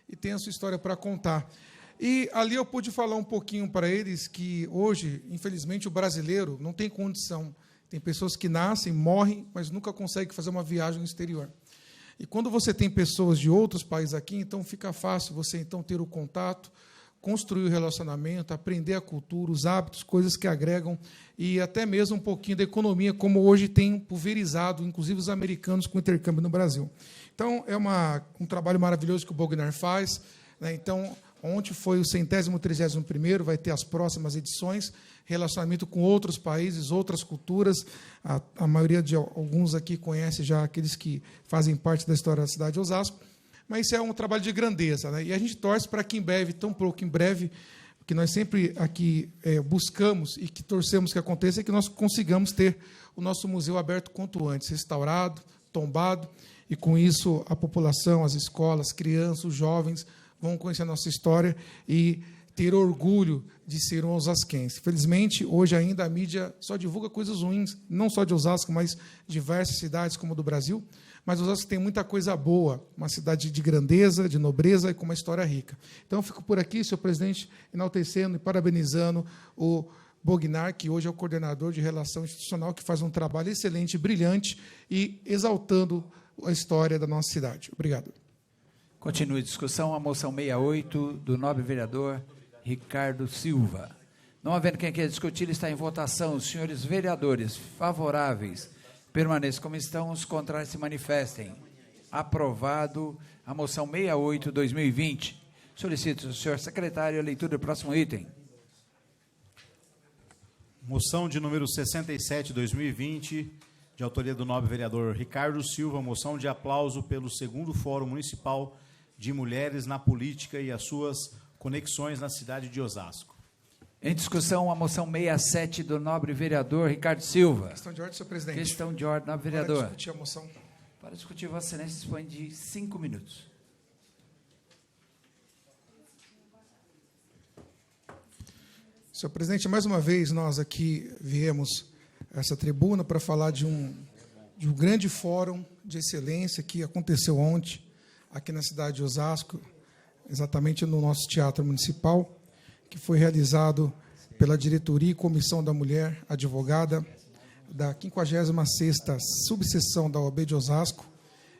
e têm a sua história para contar. E ali eu pude falar um pouquinho para eles que hoje, infelizmente, o brasileiro não tem condição. Tem pessoas que nascem, morrem, mas nunca conseguem fazer uma viagem no exterior. E quando você tem pessoas de outros países aqui, então fica fácil você então ter o contato, construir o relacionamento, aprender a cultura, os hábitos, coisas que agregam, e até mesmo um pouquinho da economia, como hoje tem pulverizado, inclusive os americanos, com intercâmbio no Brasil. Então, é um trabalho maravilhoso que o Bognar faz. Então, ontem foi o 131º, vai ter as próximas edições, relacionamento com outros países, outras culturas. A maioria de alguns aqui conhece já aqueles que fazem parte da história da cidade de Osasco. Mas isso é um trabalho de grandeza, E a gente torce para que em breve, tão pouco em breve, que nós sempre aqui buscamos e que torcemos que aconteça, é que nós consigamos ter o nosso museu aberto quanto antes, restaurado, tombado, e com isso a população, as escolas, as crianças, os jovens vão conhecer a nossa história e ter orgulho de ser um osasquense. Felizmente, hoje ainda a mídia só divulga coisas ruins, não só de Osasco, mas diversas cidades como a do Brasil, mas Osasco tem muita coisa boa, uma cidade de grandeza, de nobreza e com uma história rica. Então, eu fico por aqui, senhor presidente, enaltecendo e parabenizando o Bognar, que hoje é o coordenador de relação institucional, que faz um trabalho excelente, brilhante e exaltando a história da nossa cidade. Obrigado. Continue a discussão. A moção 68 do nobre vereador Ricardo Silva. Não havendo quem queira discutir, está em votação. Os senhores vereadores favoráveis permaneçam como estão, os contrários se manifestem. Aprovado a moção 68/2020. Solicito ao senhor secretário a leitura do próximo item. Moção de número 67/2020, de autoria do nobre vereador Ricardo Silva, moção de aplauso pelo 2º Fórum Municipal de Mulheres na Política e as suas conexões na cidade de Osasco. Em discussão, a moção 67 do nobre vereador Ricardo Silva. Questão de ordem, senhor presidente. Questão de ordem, nobre vereador. Para discutir a moção. Para discutir, Vossa Excelência dispõe de 5 minutos. Senhor presidente, mais uma vez nós aqui viemos a essa tribuna para falar de um grande fórum de excelência que aconteceu ontem aqui na cidade de Osasco, exatamente no nosso Teatro Municipal, que foi realizado pela diretoria e comissão da mulher advogada da 56ª subseção da OAB de Osasco.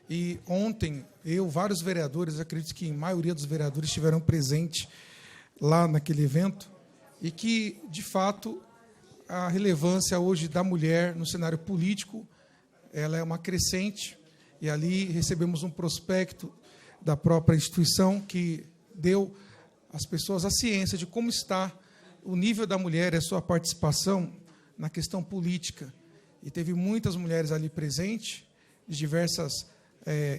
E ontem, vários vereadores, acredito que a maioria dos vereadores estiveram presentes lá naquele evento, e que, de fato, a relevância hoje da mulher no cenário político, ela é uma crescente, e ali recebemos um prospecto da própria instituição que deu às pessoas a ciência de como está o nível da mulher e a sua participação na questão política. E teve muitas mulheres ali presentes, de diversas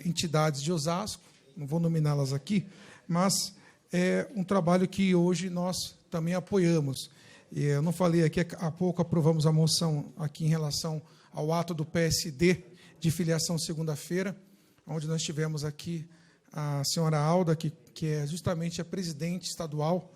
entidades de Osasco, não vou nominá-las aqui, mas é um trabalho que hoje nós também apoiamos. E eu não falei aqui, há pouco aprovamos a moção aqui em relação ao ato do PSD de filiação segunda-feira, onde nós tivemos aqui a senhora Alda, que é justamente a presidente estadual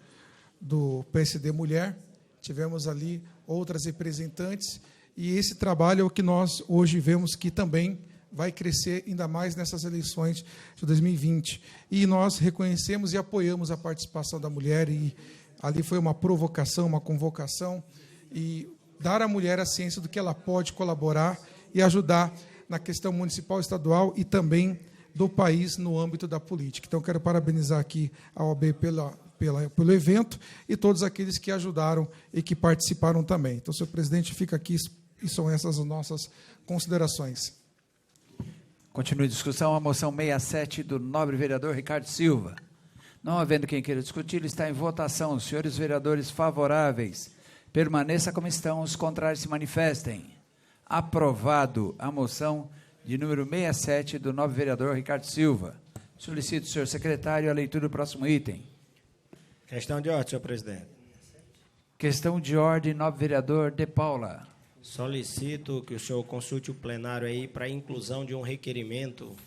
do PSD Mulher. Tivemos ali outras representantes, e esse trabalho é o que nós hoje vemos que também vai crescer ainda mais nessas eleições de 2020. E nós reconhecemos e apoiamos a participação da mulher, e ali foi uma provocação, uma convocação, e dar à mulher a ciência do que ela pode colaborar e ajudar na questão municipal, estadual e também do país no âmbito da política. Então, quero parabenizar aqui a OAB pelo evento e todos aqueles que ajudaram e que participaram também. Então, senhor presidente, fica aqui e são essas as nossas considerações. Continue a discussão. A moção 67 do nobre vereador Ricardo Silva. Não havendo quem queira discutir, está em votação. Os senhores vereadores favoráveis permaneçam como estão, os contrários se manifestem. Aprovado a moção de número 67 do nobre vereador Ricardo Silva. Solicito, senhor secretário, a leitura do próximo item. Questão de ordem, senhor presidente. Questão de ordem, nobre vereador De Paula. Solicito que o senhor consulte o plenário aí para a inclusão de um requerimento.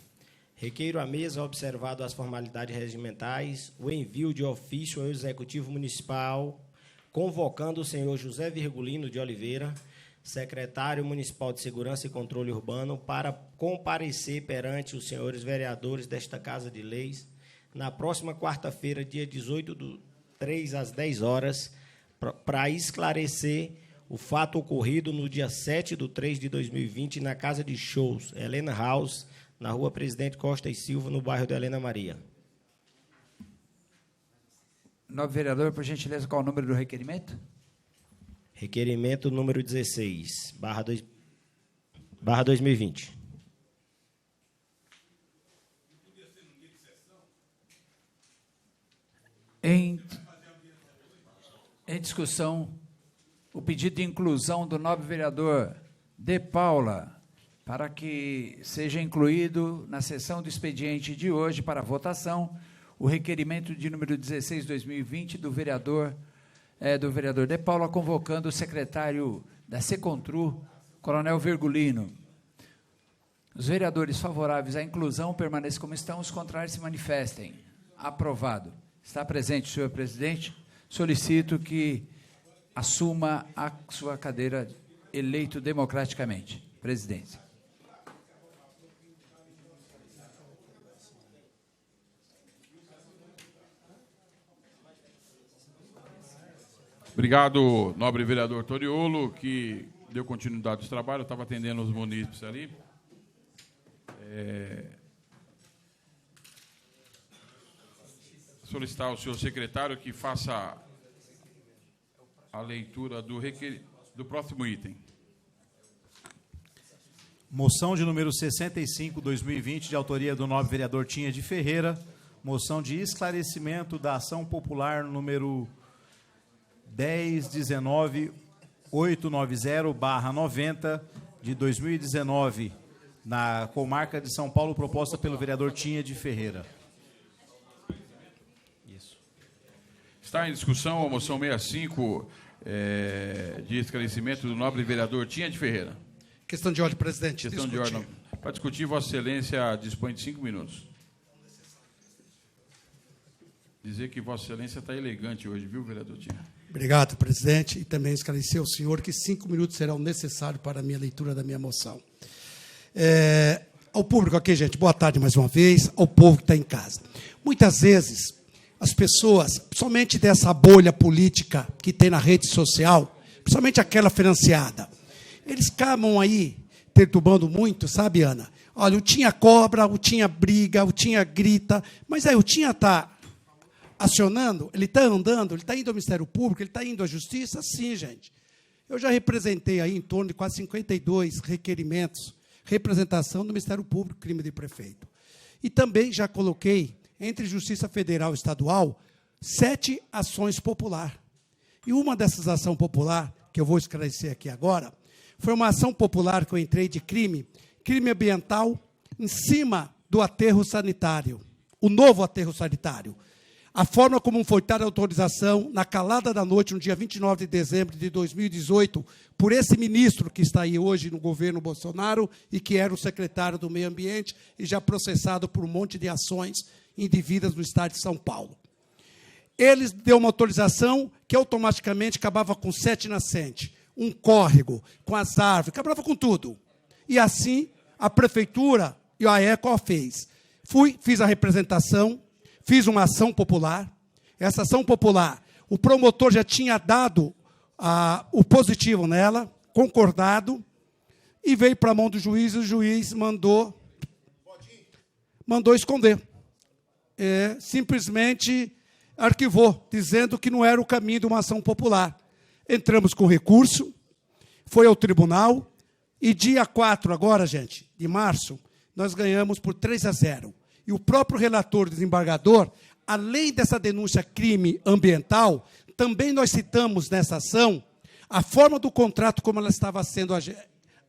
Requeiro à mesa, observado as formalidades regimentais, o envio de ofício ao Executivo Municipal, convocando o senhor José Virgulino de Oliveira, secretário municipal de Segurança e Controle Urbano, para comparecer perante os senhores vereadores desta Casa de Leis, na próxima quarta-feira, dia 18/3, às 10 horas, para esclarecer o fato ocorrido no dia 7/3 de 2020, na Casa de Shows, Helena House, na rua Presidente Costa e Silva, no bairro de Helena Maria. Nobre vereador, por gentileza, qual o número do requerimento? Requerimento número 16, barra 2020. Em discussão, o pedido de inclusão do nobre vereador De Paula, para que seja incluído na sessão do expediente de hoje para votação, o requerimento de número 16/2020 do vereador De Paula, convocando o secretário da Secontru, Coronel Virgulino. Os vereadores favoráveis à inclusão permaneçam como estão, os contrários se manifestem. Aprovado. Está presente o senhor presidente. Solicito que assuma a sua cadeira, eleito democraticamente. Presidência. Obrigado, nobre vereador Toriolo, que deu continuidade ao trabalho. Eu estava atendendo os munícipes ali. solicitar ao senhor secretário que faça a leitura do próximo item. Moção de número 65, 2020, de autoria do nobre vereador Tinha de Ferreira. Moção de esclarecimento da ação popular número 10.19.890/90 de 2019, na comarca de São Paulo, proposta pelo vereador Tinha de Ferreira. Isso. Está em discussão a moção 65 de esclarecimento do nobre vereador Tinha de Ferreira. Questão de ordem, presidente. Questão de ordem. Para discutir, Vossa Excelência dispõe de 5 minutos. Dizer que Vossa Excelência está elegante hoje, viu, vereador Tinha? Obrigado, presidente. E também esclarecer ao senhor que 5 minutos serão necessários para a minha leitura da minha moção. Ao público aqui, gente, boa tarde mais uma vez, ao povo que está em casa. Muitas vezes, as pessoas, principalmente dessa bolha política que tem na rede social, principalmente aquela financiada, eles acabam aí perturbando muito, sabe, Ana? Olha, o Tinha cobra, o Tinha briga, o Tinha grita, mas aí o Tinha está acionando, ele está andando, ele está indo ao Ministério Público, ele está indo à Justiça? Sim, gente. Eu já representei aí em torno de quase 52 requerimentos, representação do Ministério Público, crime de prefeito. E também já coloquei, entre Justiça Federal e Estadual, 7 ações populares. E uma dessas ações populares, que eu vou esclarecer aqui agora, foi uma ação popular que eu entrei de crime ambiental, em cima do aterro sanitário, o novo aterro sanitário. A forma como foi dada a autorização, na calada da noite, no dia 29 de dezembro de 2018, por esse ministro que está aí hoje no governo Bolsonaro e que era o secretário do Meio Ambiente e já processado por um monte de ações indevidas no estado de São Paulo. Eles deu uma autorização que automaticamente acabava com 7 nascentes, um córrego, com as árvores, acabava com tudo. E assim, a prefeitura e a ECO fez. Fiz a representação, fiz uma ação popular. Essa ação popular, o promotor já tinha dado o positivo nela, concordado, e veio para a mão do juiz, e o juiz mandou esconder. Simplesmente arquivou, dizendo que não era o caminho de uma ação popular. Entramos com recurso, foi ao tribunal, e dia 4 agora, gente, de março, nós ganhamos por 3-0. E o próprio relator desembargador, além dessa denúncia crime ambiental, também nós citamos nessa ação a forma do contrato como ela estava sendo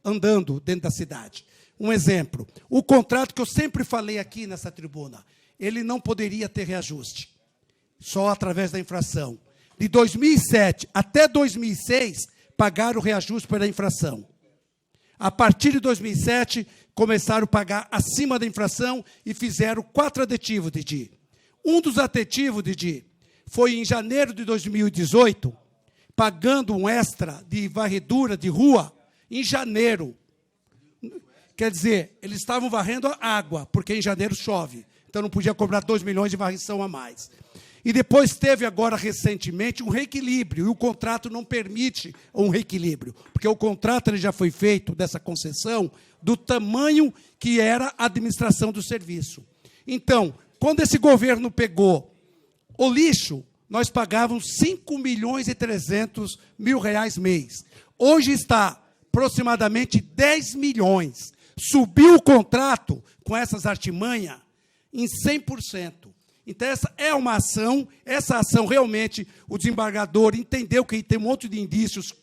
andando dentro da cidade. Um exemplo, o contrato que eu sempre falei aqui nessa tribuna, ele não poderia ter reajuste, só através da infração. De 2007 até 2006, pagaram o reajuste pela infração. A partir de 2007, começaram a pagar acima da infração e fizeram 4 aditivos, Didi. Um dos aditivos, Didi, foi em janeiro de 2018, pagando um extra de varredura de rua em janeiro. Quer dizer, eles estavam varrendo a água, porque em janeiro chove. Então não podia cobrar 2 milhões de varrição a mais. E depois teve agora, recentemente, um reequilíbrio, e o contrato não permite um reequilíbrio, porque o contrato ele já foi feito, dessa concessão, do tamanho que era a administração do serviço. Então, quando esse governo pegou o lixo, nós pagávamos 5.300.000 reais mês. Hoje está aproximadamente 10 milhões. Subiu o contrato com essas artimanhas em 100%. Então, essa é uma ação, essa ação realmente, o desembargador entendeu que tem um monte de indícios,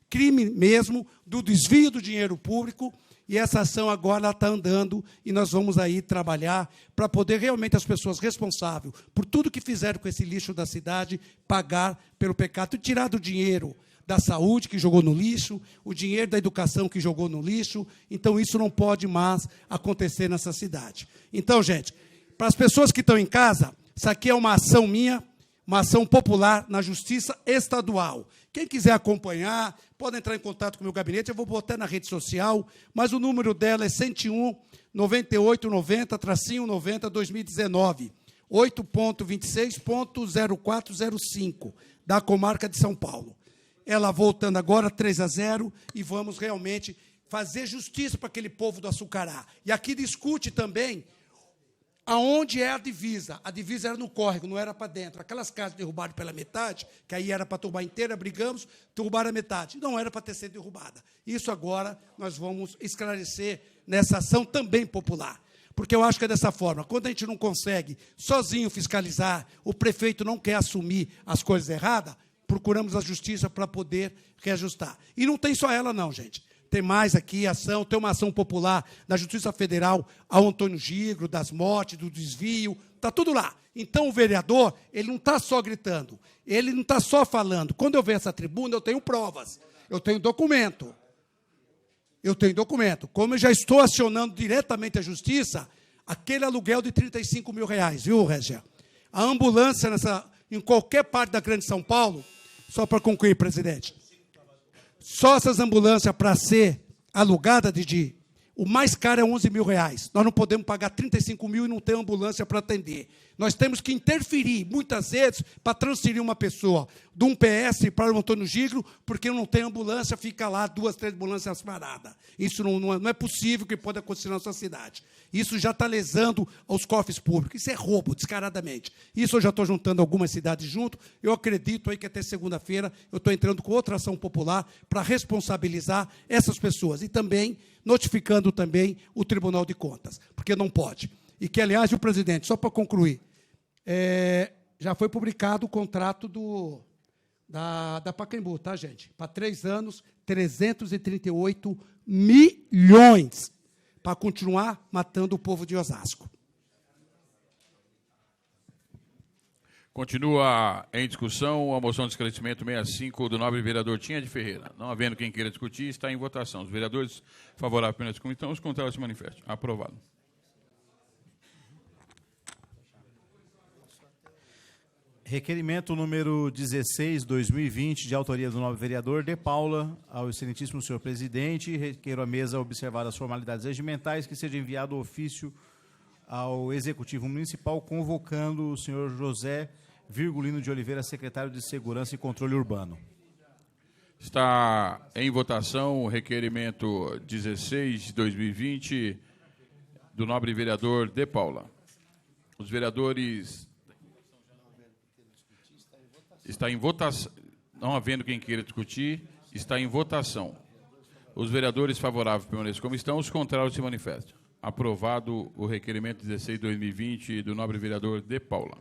crime mesmo, do desvio do dinheiro público, e essa ação agora está andando, e nós vamos aí trabalhar para poder realmente as pessoas responsáveis por tudo que fizeram com esse lixo da cidade, pagar pelo pecado, tirar do dinheiro da saúde, que jogou no lixo, o dinheiro da educação, que jogou no lixo. Então, isso não pode mais acontecer nessa cidade. Então, gente, para as pessoas que estão em casa, isso aqui é uma ação minha, uma ação popular na Justiça Estadual. Quem quiser acompanhar, pode entrar em contato com o meu gabinete, eu vou botar na rede social, mas o número dela é 101-9890-90-2019, 8.26.0405, da comarca de São Paulo. Ela voltando agora, 3-0, e vamos realmente fazer justiça para aquele povo do Açucará. E aqui discute também Aonde é a divisa? A divisa era no córrego, não era para dentro. Aquelas casas derrubaram pela metade, que aí era para derrubar inteira, brigamos, derrubaram a metade. Não era para ter sido derrubada. Isso agora nós vamos esclarecer nessa ação também popular. Porque eu acho que é dessa forma. Quando a gente não consegue sozinho fiscalizar, o prefeito não quer assumir as coisas erradas, procuramos a justiça para poder reajustar. E não tem só ela, não, gente. Tem mais aqui ação, tem uma ação popular da Justiça Federal ao Antônio Gigro, das mortes, do desvio, está tudo lá. Então, o vereador, ele não está só gritando, ele não está só falando. Quando eu vejo essa tribuna, eu tenho provas, eu tenho documento. Eu tenho documento. Como eu já estou acionando diretamente a Justiça, aquele aluguel de R$35 mil, viu, Régia? A ambulância em qualquer parte da Grande São Paulo, só para concluir, presidente, só essas ambulâncias para ser alugada, Didi, o mais caro é R$11 mil. Nós não podemos pagar 35 mil e não ter ambulância para atender. Nós temos que interferir, muitas vezes, para transferir uma pessoa de um PS para o Antônio Gigro, porque não tem ambulância, fica lá 2, 3 ambulâncias paradas. Isso não é possível que pode acontecer na nossa cidade. Isso já está lesando aos cofres públicos. Isso é roubo, descaradamente. Isso eu já estou juntando algumas cidades junto. Eu acredito aí que até segunda-feira eu estou entrando com outra ação popular para responsabilizar essas pessoas. E também notificando também o Tribunal de Contas, porque não pode. E que, aliás, o presidente, só para concluir, já foi publicado o contrato da Pacaembu, tá, gente? Para 3 anos, 338 milhões para continuar matando o povo de Osasco. Continua em discussão a moção de esclarecimento 65 do nobre vereador Tinha de Ferreira. Não havendo quem queira discutir, está em votação. Os vereadores favoráveis pela discussão, os contrários se manifestam. Aprovado. Requerimento número 16/2020, de autoria do nobre vereador De Paula, ao excelentíssimo senhor presidente. Requeiro a mesa observar as formalidades regimentais, que seja enviado ofício ao Executivo Municipal, convocando o senhor José Virgulino de Oliveira, secretário de Segurança e Controle Urbano. Está em votação o requerimento 16/2020 do nobre vereador De Paula. Os vereadores... Está em votação. Não havendo quem queira discutir, está em votação. Os vereadores favoráveis permaneçam como estão, os contrários se manifestam. Aprovado o requerimento 16/2020 do nobre vereador De Paula.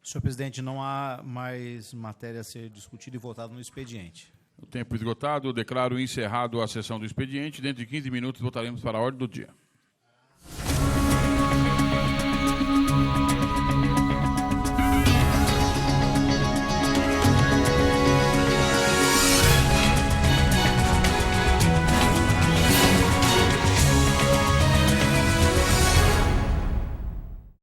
Senhor presidente, não há mais matéria a ser discutida e votada no expediente. O tempo esgotado, declaro encerrado a sessão do expediente. Dentro de 15 minutos votaremos para a ordem do dia.